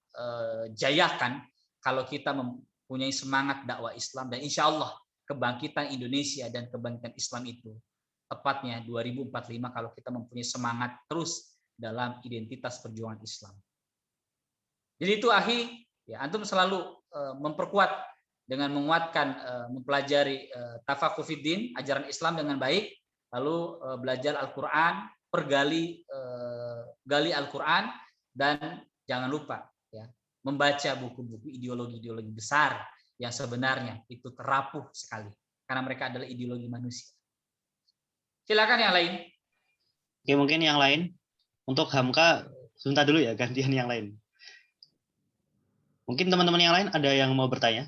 jayakan kalau kita mempunyai semangat dakwah Islam, dan insya Allah kebangkitan Indonesia dan kebangkitan Islam itu tepatnya 2045 kalau kita mempunyai semangat terus dalam identitas perjuangan Islam. Jadi itu akhi, ya, antum selalu memperkuat dengan menguatkan, mempelajari tafakuh fiddin, ajaran Islam dengan baik, lalu belajar Al-Quran, gali Al-Quran, dan jangan lupa, ya, membaca buku-buku ideologi-ideologi besar yang sebenarnya itu terapuh sekali karena mereka adalah ideologi manusia. Silakan yang lain. Oke, mungkin yang lain untuk Hamka sebentar dulu ya, gantian yang lain. Mungkin teman-teman yang lain ada yang mau bertanya?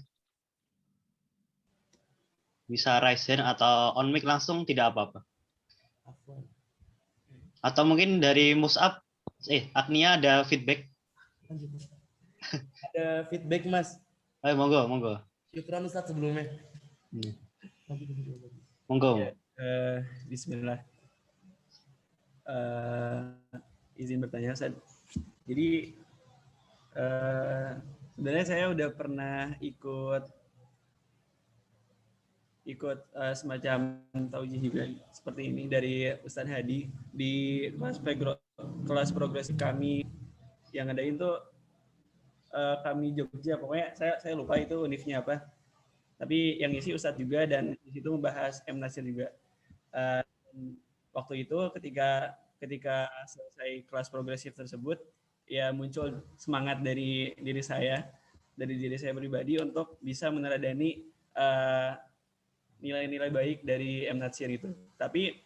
Bisa raise hand atau on mic langsung, tidak apa-apa. Atau mungkin dari Mus'ab, Agnia ada feedback? Ada feedback, Mas. Ayo, monggo. Syukran Ustaz sebelumnya. Monggo. Ya, bismillah. Izin bertanya, Ustaz. Jadi sebenarnya saya udah pernah ikut semacam taujih juga seperti ini dari Ustadz Hadi di kelas progresif kami yang ngadain tuh kami Jogja, pokoknya saya lupa itu univnya apa, tapi yang isi Ustadz juga, dan di situ membahas M. Nasir juga. Waktu itu ketika selesai kelas progresif tersebut, ya muncul semangat dari diri saya pribadi untuk bisa meneladani nilai-nilai baik dari M. Nasir itu. Tapi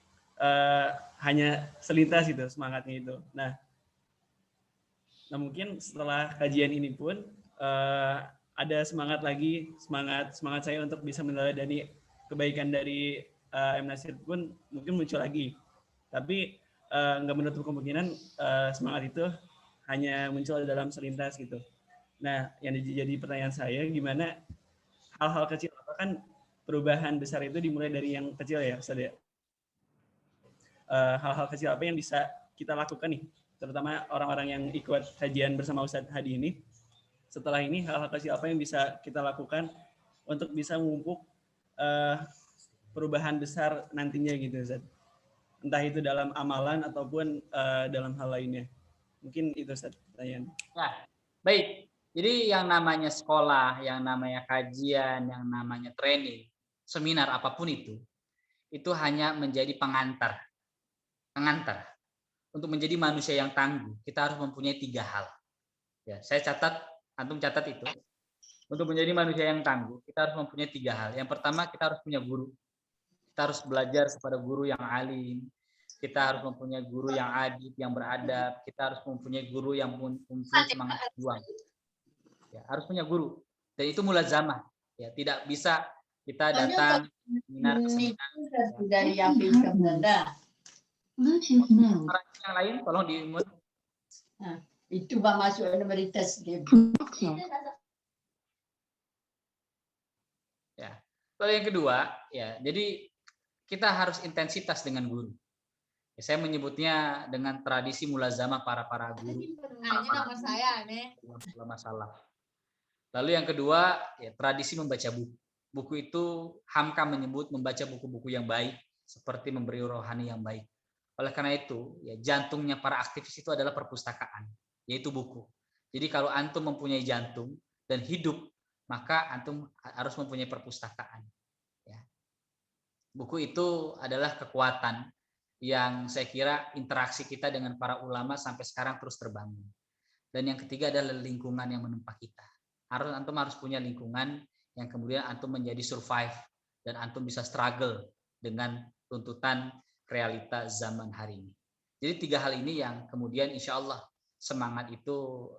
hanya selintas itu semangatnya itu. Nah mungkin setelah kajian ini pun ada semangat saya untuk bisa meneladani kebaikan dari M. Nasir pun mungkin muncul lagi. Tapi nggak menutup kemungkinan semangat itu hanya muncul dalam selintas gitu. Nah, yang jadi pertanyaan saya, gimana hal-hal kecil, apa kan perubahan besar itu dimulai dari yang kecil ya, Ustaz ya? Hal-hal kecil apa yang bisa kita lakukan nih, terutama orang-orang yang ikut kajian bersama Ustadz Hadi ini, setelah ini hal-hal kecil apa yang bisa kita lakukan untuk bisa memupuk perubahan besar nantinya gitu, Ustaz? Entah itu dalam amalan ataupun dalam hal lainnya. Mungkin itu, Ustaz, pertanyaan. Nah, baik. Jadi yang namanya sekolah, yang namanya kajian, yang namanya training, seminar apapun itu hanya menjadi pengantar. pengantar. Untuk menjadi manusia yang tangguh, kita harus mempunyai 3 hal. Ya, saya catat, antum catat itu. Untuk menjadi manusia yang tangguh, kita harus mempunyai 3 hal. Yang pertama, kita harus punya guru. Kita harus belajar kepada guru yang alim. Kita harus mempunyai guru yang adib, yang beradab. Kita harus mempunyai guru yang mempunyai semangat berjuang. Ya, harus punya guru. Dan itu mulazamah. Ya, tidak bisa kita datang seminar dari yang yang lain, tolong di-mute. Nah, itu Pak masuk universitas gitu. Ya. Lalu yang kedua, ya, jadi kita harus intensitas dengan guru. Ya, saya menyebutnya dengan tradisi mulazamah para guru. Nama saya Masalah. Lalu yang kedua, ya, tradisi membaca buku. Buku itu Hamka menyebut membaca buku-buku yang baik seperti memberi rohani yang baik. Oleh karena itu, ya, jantungnya para aktivis itu adalah perpustakaan, yaitu buku. Jadi kalau antum mempunyai jantung dan hidup, maka antum harus mempunyai perpustakaan. Ya. Buku itu adalah kekuatan yang saya kira interaksi kita dengan para ulama sampai sekarang terus terbangun. Dan yang ketiga adalah lingkungan yang menempa kita. Antum harus punya lingkungan yang kemudian antum menjadi survive dan antum bisa struggle dengan tuntutan realita zaman hari ini. Jadi 3 hal ini yang kemudian insya Allah semangat itu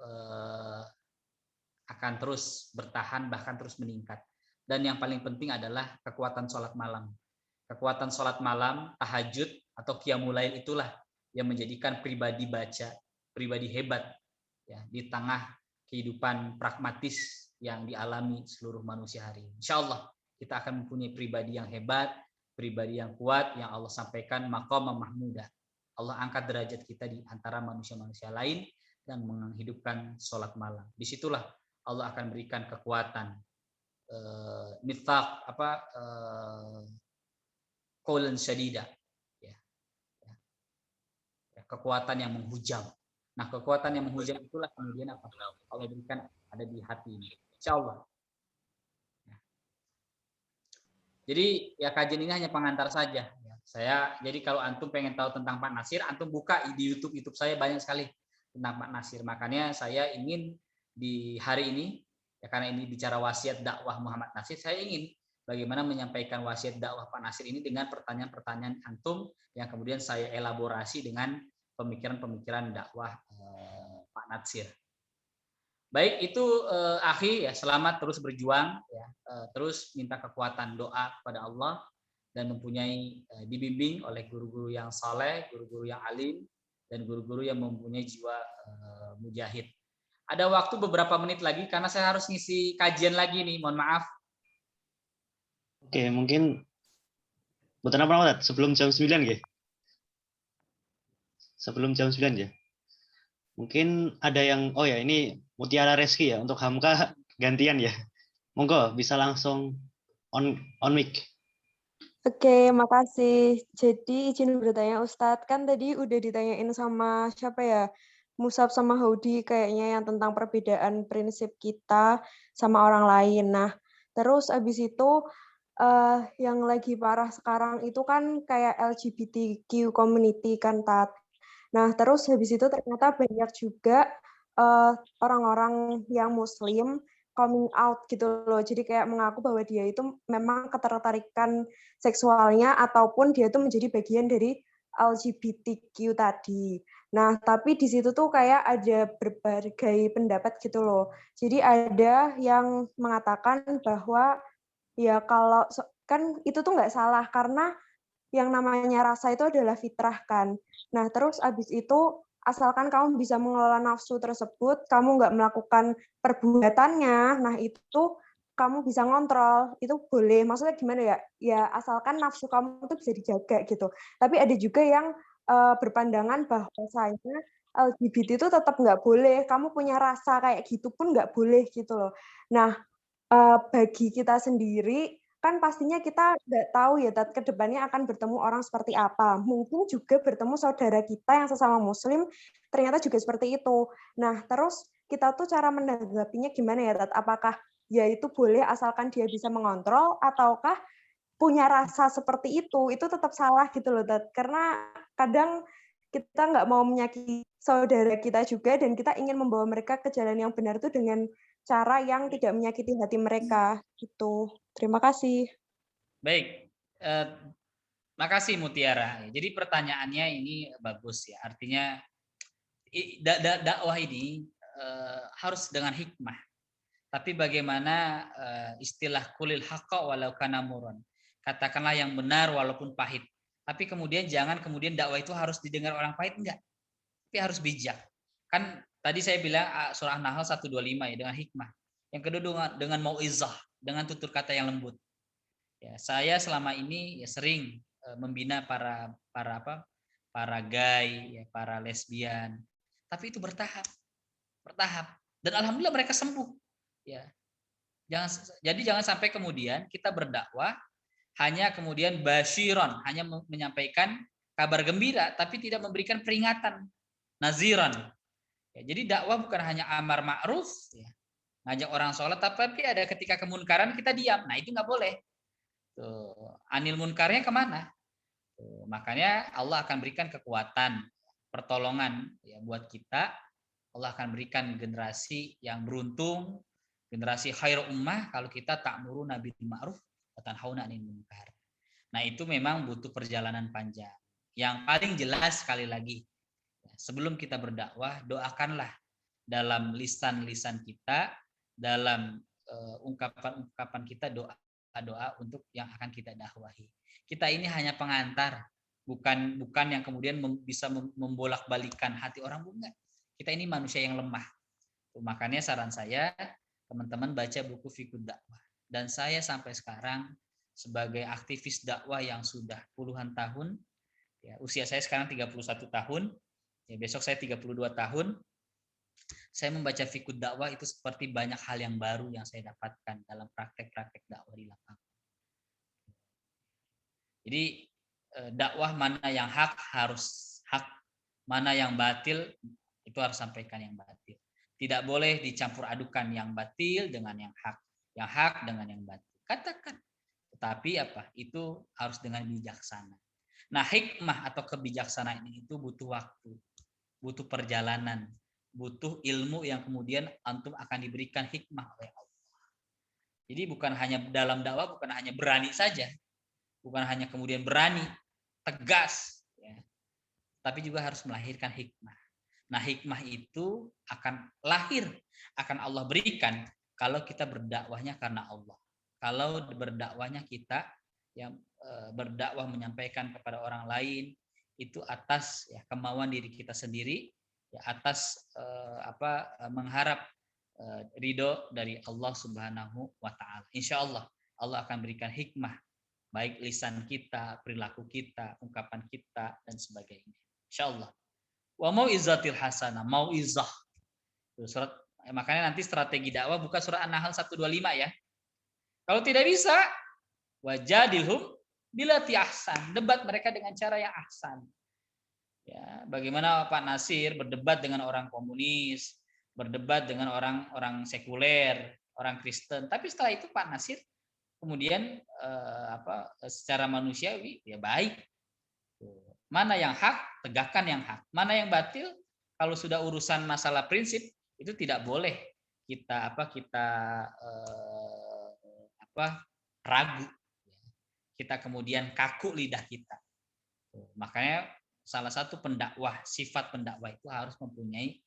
akan terus bertahan, bahkan terus meningkat. Dan yang paling penting adalah kekuatan sholat malam. Kekuatan sholat malam, tahajud atau qiyamul lail itulah yang menjadikan pribadi baca, pribadi hebat ya di tengah kehidupan pragmatis yang dialami seluruh manusia hari ini. Insya Allah kita akan mempunyai pribadi yang hebat, pribadi yang kuat, yang Allah sampaikan maqamah mahmudah. Allah angkat derajat kita di antara manusia-manusia lain dan menghidupkan sholat malam. Disitulah Allah akan berikan kekuatan mithaq qaulan syadida ya. Kekuatan yang menghujam. Nah, kekuatan yang menghujam itulah kemudian apa? Allah berikan ada di hati ini. Insyaallah. Ya. Jadi ya kajian ini hanya pengantar saja ya. Jadi kalau antum pengen tahu tentang Pak Nasir, antum buka di YouTube saya banyak sekali tentang Pak Nasir. Makanya saya ingin di hari ini ya, karena ini bicara wasiat dakwah Muhammad Nasir, saya ingin bagaimana menyampaikan wasiat dakwah Pak Nasir ini dengan pertanyaan-pertanyaan antum yang kemudian saya elaborasi dengan pemikiran-pemikiran dakwah Pak Nasir. Baik, itu akhi ya, selamat terus berjuang ya, terus minta kekuatan doa kepada Allah dan mempunyai dibimbing oleh guru-guru yang saleh, guru-guru yang alim dan guru-guru yang mempunyai jiwa mujahid. Ada waktu beberapa menit lagi karena saya harus ngisi kajian lagi nih, mohon maaf. Oke, mungkin betul apa sebelum jam 9 ya? Sebelum jam 9 ya? Mungkin ada yang, oh ya ini Mutiara Reski ya, untuk Hamka gantian ya. Monggo bisa langsung on mic. Oke, makasih. Jadi izin bertanya Ustadz, kan tadi udah ditanyain sama siapa ya? Musab sama Haudi kayaknya yang tentang perbedaan prinsip kita sama orang lain. Nah, terus abis itu yang lagi parah sekarang itu kan kayak LGBTQ community kan, Tat. Nah, terus habis itu ternyata banyak juga orang-orang yang Muslim coming out gitu loh. Jadi kayak mengaku bahwa dia itu memang ketertarikan seksualnya ataupun dia itu menjadi bagian dari LGBTQ tadi. Nah, tapi di situ tuh kayak ada berbagai pendapat gitu loh. Jadi ada yang mengatakan bahwa ya kalau kan itu tuh nggak salah karena yang namanya rasa itu adalah fitrah kan. Nah, terus abis itu asalkan kamu bisa mengelola nafsu tersebut, kamu nggak melakukan perbuatannya, nah itu kamu bisa ngontrol, itu boleh. Maksudnya gimana ya? Ya asalkan nafsu kamu itu bisa dijaga gitu. Tapi ada juga yang berpandangan bahwasanya LGBT itu tetap nggak boleh. Kamu punya rasa kayak gitu pun nggak boleh gitu loh. Nah, bagi kita sendiri kan pastinya kita nggak tahu ya ke depannya akan bertemu orang seperti apa. Mungkin juga bertemu saudara kita yang sesama Muslim ternyata juga seperti itu. Nah, terus kita tuh cara menanggapinya gimana ya, Tat? Apakah ya itu boleh asalkan dia bisa mengontrol, ataukah punya rasa seperti itu tetap salah gitu loh, Tat. Karena kadang kita nggak mau menyakiti saudara kita juga, dan kita ingin membawa mereka ke jalan yang benar tuh dengan cara yang tidak menyakiti hati mereka gitu. Terima kasih. Baik, makasih Mutiara. Jadi pertanyaannya ini bagus ya. Artinya dakwah ini harus dengan hikmah. Tapi bagaimana istilah kulil haqqa walau kana murran. Katakanlah yang benar walaupun pahit. Tapi kemudian jangan kemudian dakwah itu harus didengar orang pahit, enggak. Tapi harus bijak. Kan tadi saya bilang surah Nahl 125 ya, dengan hikmah. Yang kedua dengan mauizah, dengan tutur kata yang lembut. Ya, saya selama ini ya sering membina para gay, ya, para lesbian. Tapi itu bertahap. Dan alhamdulillah mereka sembuh. Ya. Jangan sampai kemudian kita berdakwah hanya kemudian basyiron, hanya menyampaikan kabar gembira tapi tidak memberikan peringatan, naziran. Ya, jadi dakwah bukan hanya amar ma'ruf, ya, ngajak orang sholat, tapi ada ketika kemunkaran kita diam. Nah itu nggak boleh. Tuh, anil munkarnya kemana? Tuh, makanya Allah akan berikan kekuatan, pertolongan ya buat kita. Allah akan berikan generasi yang beruntung, generasi khair ummah kalau kita ta'muruna bil ma'ruf wa tanhauna 'anil munkar. Nah, itu memang butuh perjalanan panjang. Yang paling jelas sekali lagi, sebelum kita berdakwah, doakanlah dalam lisan-lisan kita, dalam ungkapan-ungkapan kita, doa untuk yang akan kita dakwahi. Kita ini hanya pengantar, bukan yang kemudian bisa membolak-balikan hati orang, bukan. Kita ini manusia yang lemah. Makanya saran saya, teman-teman baca buku Fiqhud Dakwah. Dan saya sampai sekarang sebagai aktivis dakwah yang sudah puluhan tahun, ya, usia saya sekarang 31 tahun, ya, besok saya 32 tahun, saya membaca Fiqhud Dakwah itu seperti banyak hal yang baru yang saya dapatkan dalam praktek-praktek dakwah di lapangan. Jadi dakwah mana yang hak harus hak, mana yang batil itu harus sampaikan yang batil. Tidak boleh dicampur adukan yang batil dengan yang hak dengan yang batil. Katakan. Tetapi itu harus dengan bijaksana. Nah, hikmah atau kebijaksanaan itu butuh waktu, butuh perjalanan, butuh ilmu yang kemudian antum akan diberikan hikmah oleh Allah. Jadi bukan hanya dalam dakwah, bukan hanya berani saja, bukan hanya kemudian berani, tegas, ya, tapi juga harus melahirkan hikmah. Nah, hikmah itu akan lahir, akan Allah berikan kalau kita berdakwahnya karena Allah. Kalau berdakwahnya kita yang berdakwah menyampaikan kepada orang lain itu atas ya kemauan diri kita sendiri, ya atas mengharap ridho dari Allah Subhanahu wa taala. Insyaallah Allah akan berikan hikmah baik lisan kita, perilaku kita, ungkapan kita dan sebagainya. Insyaallah. Wa mau'izatil hasanah, mau'izah. Surat makanya nanti strategi dakwah buka surat An-Nahl 125 ya. Kalau tidak bisa wajadilhum billati ahsan, debat mereka dengan cara yang ahsan. Ya, bagaimana Pak Nasir berdebat dengan orang komunis, berdebat dengan orang sekuler, orang Kristen, tapi setelah itu Pak Nasir kemudian secara manusiawi ya baik. Mana yang hak, tegakkan yang hak. Mana yang batil, kalau sudah urusan masalah prinsip itu tidak boleh kita ragu. Kita kemudian kaku lidah kita. Makanya salah satu pendakwah, sifat pendakwah itu harus mempunyai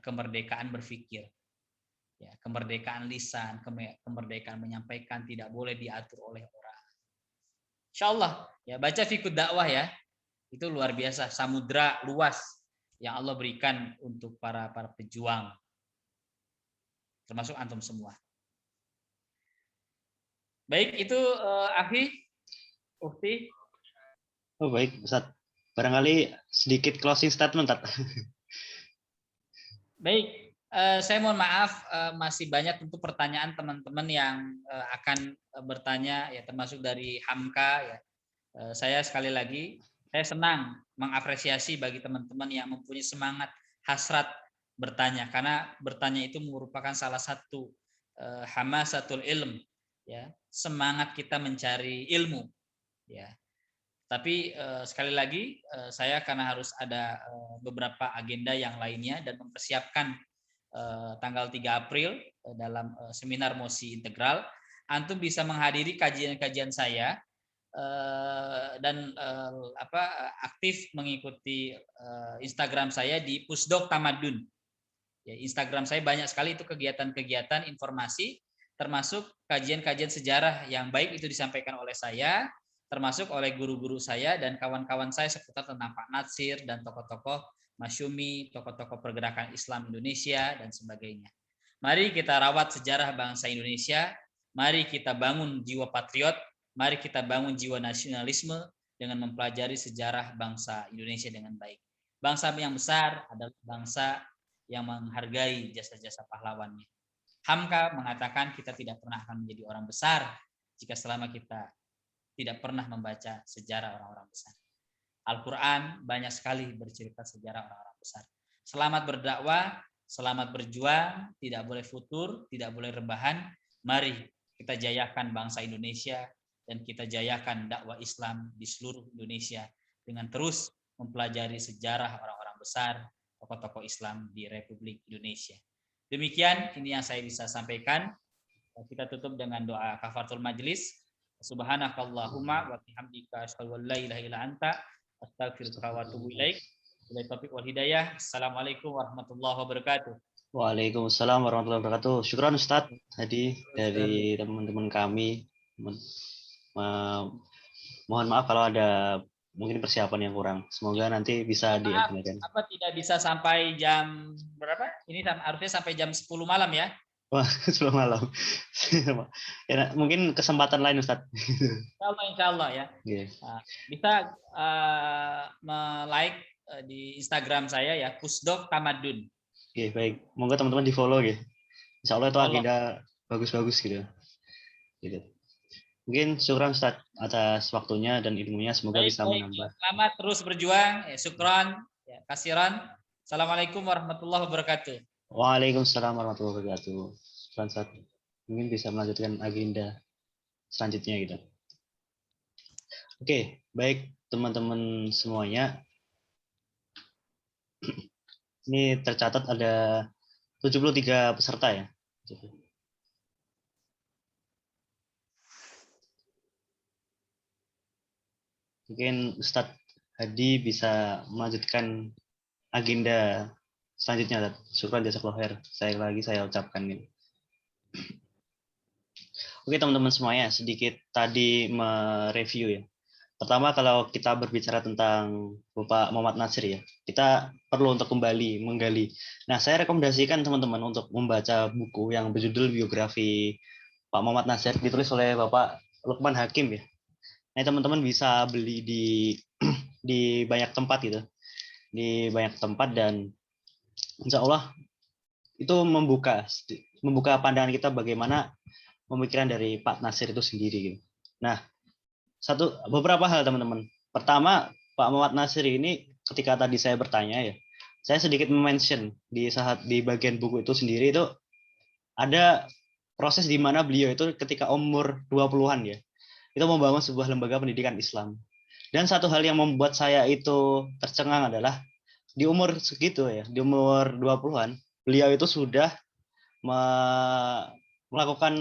kemerdekaan berpikir. Ya, kemerdekaan lisan, kemerdekaan menyampaikan, tidak boleh diatur oleh orang. Insyaallah, ya baca Fiqhud Dakwah ya. Itu luar biasa, samudra luas yang Allah berikan untuk para pejuang. Termasuk antum semua. Baik, itu Akhi, Ukti. Oh baik, Ustaz. Barangkali sedikit closing statement, Ustaz. Baik, saya mohon maaf masih banyak tentu pertanyaan teman-teman yang akan bertanya ya, termasuk dari Hamka ya. Saya sekali lagi saya senang mengapresiasi bagi teman-teman yang mempunyai semangat hasrat bertanya, karena bertanya itu merupakan salah satu hamasatul ilm ya, semangat kita mencari ilmu ya. Tapi sekali lagi saya karena harus ada beberapa agenda yang lainnya dan mempersiapkan tanggal 3 April dalam seminar Mosi Integral, antum bisa menghadiri kajian-kajian saya dan aktif mengikuti Instagram saya di Pusdok Tamadun. Ya, Instagram saya banyak sekali itu kegiatan-kegiatan informasi, termasuk kajian-kajian sejarah yang baik itu disampaikan oleh saya, termasuk oleh guru-guru saya dan kawan-kawan saya seputar tentang Pak Natsir dan tokoh-tokoh Masyumi, tokoh-tokoh pergerakan Islam Indonesia dan sebagainya. Mari kita rawat sejarah bangsa Indonesia, mari kita bangun jiwa patriot, mari kita bangun jiwa nasionalisme dengan mempelajari sejarah bangsa Indonesia dengan baik. Bangsa yang besar adalah bangsa yang menghargai jasa-jasa pahlawannya. Hamka mengatakan kita tidak pernah akan menjadi orang besar jika selama kita tidak pernah membaca sejarah orang-orang besar. Al-Quran banyak sekali bercerita sejarah orang-orang besar. Selamat berdakwah, selamat berjuang, tidak boleh futur, tidak boleh rebahan. Mari kita jayakan bangsa Indonesia dan kita jayakan dakwah Islam di seluruh Indonesia dengan terus mempelajari sejarah orang-orang besar, tokoh-tokoh Islam di Republik Indonesia. Demikian ini yang saya bisa sampaikan. Kita tutup dengan doa kafaratul majlis. Subhanakallahumma wa bihamdika asyhadu an la ilaha illa anta astaghfiruka wa atubu ilaik. Wabillahi taufiq wal hidayah. Assalamualaikum warahmatullahi wabarakatuh. Waalaikumsalam warahmatullahi wabarakatuh. Syukran Ustadz Hadi dari teman-teman kami. Mohon maaf kalau ada mungkin persiapan yang kurang. Semoga nanti bisa diimplementasikan. Apa tidak bisa sampai jam berapa? Ini harusnya sampai jam 10 malam ya? Wah, 10 malam. Ya, mungkin kesempatan lain Ustadz. Insya Allah ya. Yeah. Bisa like di Instagram saya ya, Pusdok Tamadun. Oke, baik. Moga teman-teman di follow ya. Insya Allah itu agenda bagus-bagus gitu. Mungkin syukran Ustaz atas waktunya dan ilmunya, semoga bisa menambah. Selamat terus berjuang. Syukran, kasiran. Assalamualaikum warahmatullahi wabarakatuh. Waalaikumsalam warahmatullahi wabarakatuh. Syukran Ustaz. Mungkin bisa melanjutkan agenda selanjutnya gitu. Oke, baik teman-teman semuanya. Ini tercatat ada 73 peserta ya. Mungkin Ustadz Hadi bisa melanjutkan agenda selanjutnya. Syukran jazakallahu khair. Saya ucapkan ini. Oke teman-teman semuanya, sedikit tadi mereview ya. Pertama kalau kita berbicara tentang Bapak Muhammad Natsir ya, kita perlu untuk kembali menggali. Nah saya rekomendasikan teman-teman untuk membaca buku yang berjudul biografi Pak Muhammad Natsir, ditulis oleh Bapak Lukman Hakim ya. Nah, teman-teman bisa beli di banyak tempat gitu, di banyak tempat dan insya Allah itu membuka pandangan kita bagaimana pemikiran dari Pak Natsir itu sendiri gitu. Nah, beberapa hal teman-teman. Pertama, Pak Muhammad Natsir ini ketika tadi saya bertanya ya, saya sedikit mention di bagian buku itu sendiri itu ada proses di mana beliau itu ketika umur 20-an ya, itu membangun sebuah lembaga pendidikan Islam. Dan satu hal yang membuat saya itu tercengang adalah di umur segitu ya, di umur 20-an, beliau itu sudah melakukan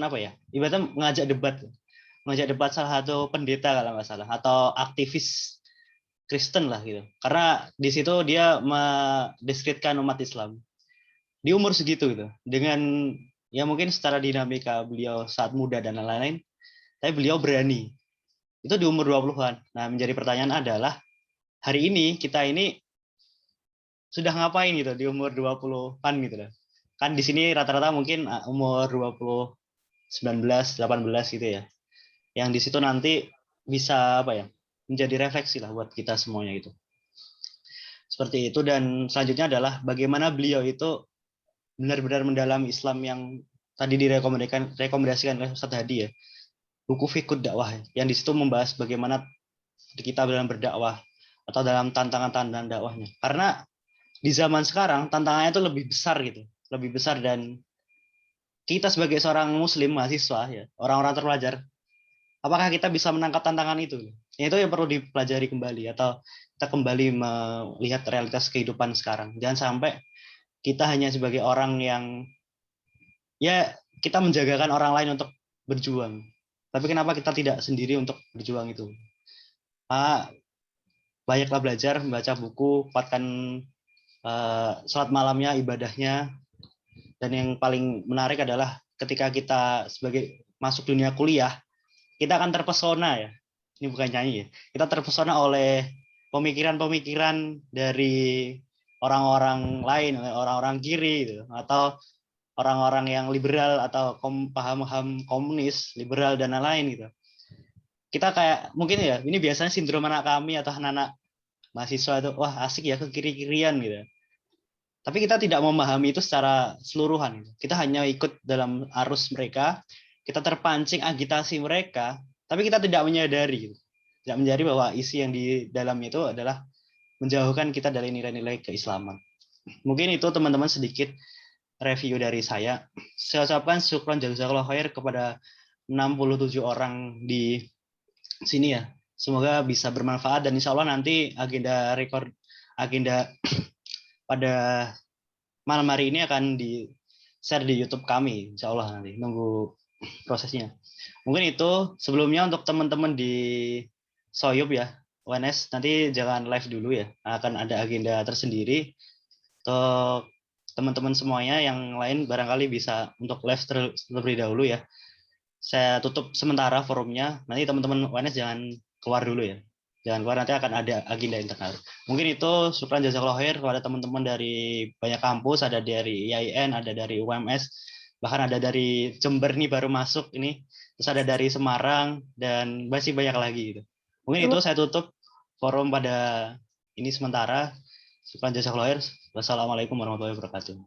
ibaratnya mengajak debat salah satu pendeta kalau nggak salah, atau aktivis Kristen lah gitu. Karena di situ dia mendeskripsikan umat Islam di umur segitu gitu, dengan ya mungkin secara dinamika beliau saat muda dan lain-lain. Tapi beliau berani. Itu di umur 20-an. Nah, menjadi pertanyaan adalah, hari ini, kita ini sudah ngapain gitu di umur 20-an gitu loh. Kan di sini rata-rata mungkin umur 20, 19, 18 gitu ya. Yang di situ nanti bisa menjadi refleksi lah buat kita semuanya gitu. Seperti itu, dan selanjutnya adalah bagaimana beliau itu benar-benar mendalami Islam yang tadi direkomendasikan oleh Ustadz Hadi ya. Buku Fiqh Dakwah yang di situ membahas bagaimana kita dalam berdakwah atau dalam tantangan-tantangan dakwahnya. Karena di zaman sekarang tantangannya itu lebih besar gitu, lebih besar, dan kita sebagai seorang muslim mahasiswa ya, orang-orang terpelajar, apakah kita bisa menangkap tantangan itu? Itu yang perlu dipelajari kembali, atau kita kembali melihat realitas kehidupan sekarang. Jangan sampai kita hanya sebagai orang yang ya kita menjagakan orang lain untuk berjuang. Tapi kenapa kita tidak sendiri untuk berjuang itu? Banyaklah belajar, membaca buku, kuatkan sholat malamnya, ibadahnya. Dan yang paling menarik adalah ketika kita sebagai masuk dunia kuliah, kita akan terpesona ya. Ini bukan nyanyi ya. Kita terpesona oleh pemikiran-pemikiran dari orang-orang lain, orang-orang kiri gitu, atau orang-orang yang liberal atau paham-paham komunis, liberal dan lain-lain gitu. Kita kayak mungkin ya, ini biasanya sindrom anak kami atau anak-anak mahasiswa itu, wah asik ya ke kiri-kirian gitu. Tapi kita tidak memahami itu secara keseluruhan. Kita hanya ikut dalam arus mereka, kita terpancing agitasi mereka, tapi kita tidak menyadari, tidak menyadari bahwa isi yang di dalamnya itu adalah menjauhkan kita dari nilai-nilai keislaman. Mungkin itu teman-teman sedikit review dari saya. Saya ucapkan syukron jazakallahu khair kepada 67 orang di sini ya. Semoga bisa bermanfaat dan insya Allah nanti agenda pada malam hari ini akan di-share di YouTube kami, insya Allah nanti nunggu prosesnya. Mungkin itu sebelumnya untuk teman-teman di Soyub ya, UNS nanti jangan live dulu ya, akan ada agenda tersendiri. Untuk teman-teman semuanya yang lain barangkali bisa untuk live terlebih dahulu ya. Saya tutup sementara forumnya, nanti teman-teman UNS jangan keluar dulu ya. Jangan keluar, nanti akan ada agenda internal. Mungkin itu syukran jazakallahu khair kepada teman-teman dari banyak kampus, ada dari IAIN, ada dari UMS, bahkan ada dari Jember nih baru masuk ini, terus ada dari Semarang, dan masih banyak lagi gitu. Mungkin itu saya tutup forum pada ini sementara. Syukran jazakallahu khair. Wassalamualaikum warahmatullahi wabarakatuh.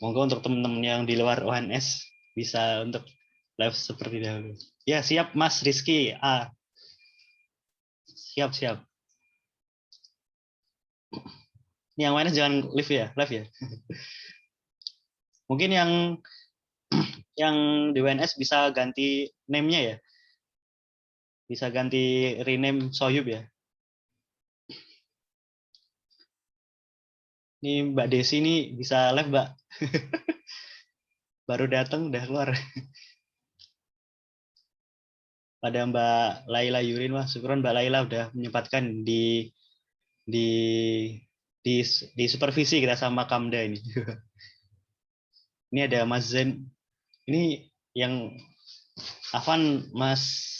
Monggo untuk teman-teman yang di luar UNS bisa untuk live seperti dahulu. Ya, siap Mas Rizky. Siap. Yang UNS jangan live ya. Mungkin yang di UNS bisa ganti name-nya ya. Bisa ganti rename Soyub ya. Ini Mbak Desi ini bisa live, Mbak. Baru datang udah keluar. Pada Mbak Laila Yurin, wah syukuran Mbak Laila udah menyempatkan di supervisi kita sama Kamda ini. Ini ada Mas Zen. Ini yang Afan Mas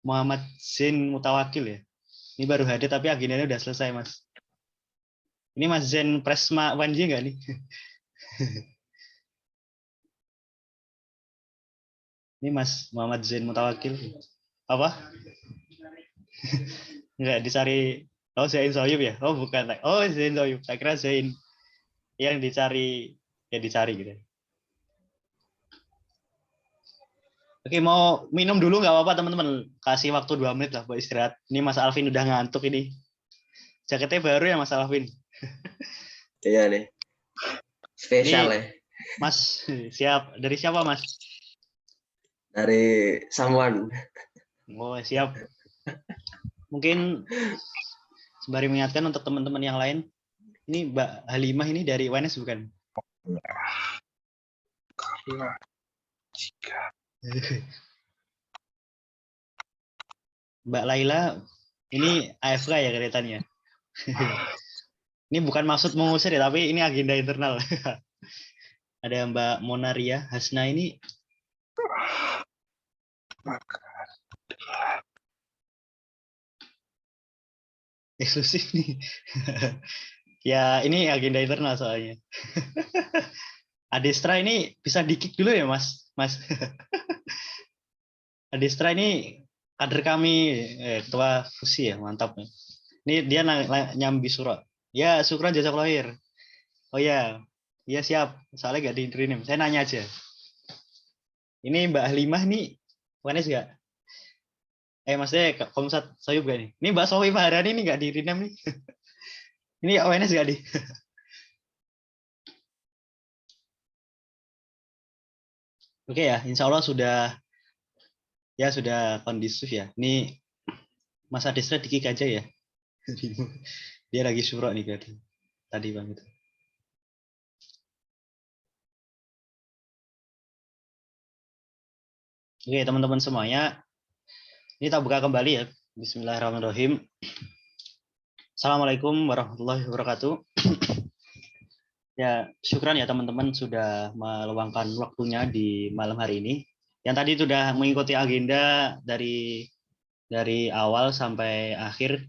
Muhammad Zain Mutawakil ya. Ini baru hadir tapi agendanya udah selesai, Mas. Ini Mas Zen Presma Wanji nggak nih? Ini Mas Muhammad Zain Mutawakil. Apa? Enggak dicari. Oh, Zain Soyub ya? Oh, bukan. Oh, Zain Soyub. Saya kira Zain yang dicari, ya dicari gitu. Oke, mau minum dulu nggak apa-apa teman-teman. Kasih waktu 2 menit lah buat istirahat. Ini Mas Alvin udah ngantuk ini. Jaketnya baru ya Mas Alvin? Iya nih. Spesial ya. Mas, siap. Dari siapa Mas? Dari someone. Oh, siap. Mungkin sembari mengingatkan untuk teman-teman yang lain, ini Mbak Halimah ini dari UNS bukan? Mbak Laila, ini AFK ya kelihatannya. Ini bukan maksud mengusir ya, tapi ini agenda internal. Ada Mbak Monaria Hasna ini. Eksklusif nih. Ya ini agenda internal soalnya. Adestra ini bisa di-kick dulu ya Mas. Adestra ini kader kami, ketua fusi ya, mantap. Ini dia nyambi surat. Ya syukran jazakallahu khair. Oh ya, iya siap. Soalnya gak di-rename. Saya nanya aja. Ini Mbak Halimah nih, UNS gak? Maksudnya Komsat Soyub gak nih? Ini Mbak Sofi Fahrani ini gak di-rename nih. Ini UNS gak nih? Oke ya, insya Allah sudah kondusif ya. Ini Mas Adesra di kick aja ya. Dia lagi surok nih tadi Bang itu. Oke, teman-teman semuanya. Ini kita buka kembali ya. Bismillahirrahmanirrahim. Assalamualaikum warahmatullahi wabarakatuh. Ya, syukran ya teman-teman sudah meluangkan waktunya di malam hari ini. Yang tadi sudah mengikuti agenda dari awal sampai akhir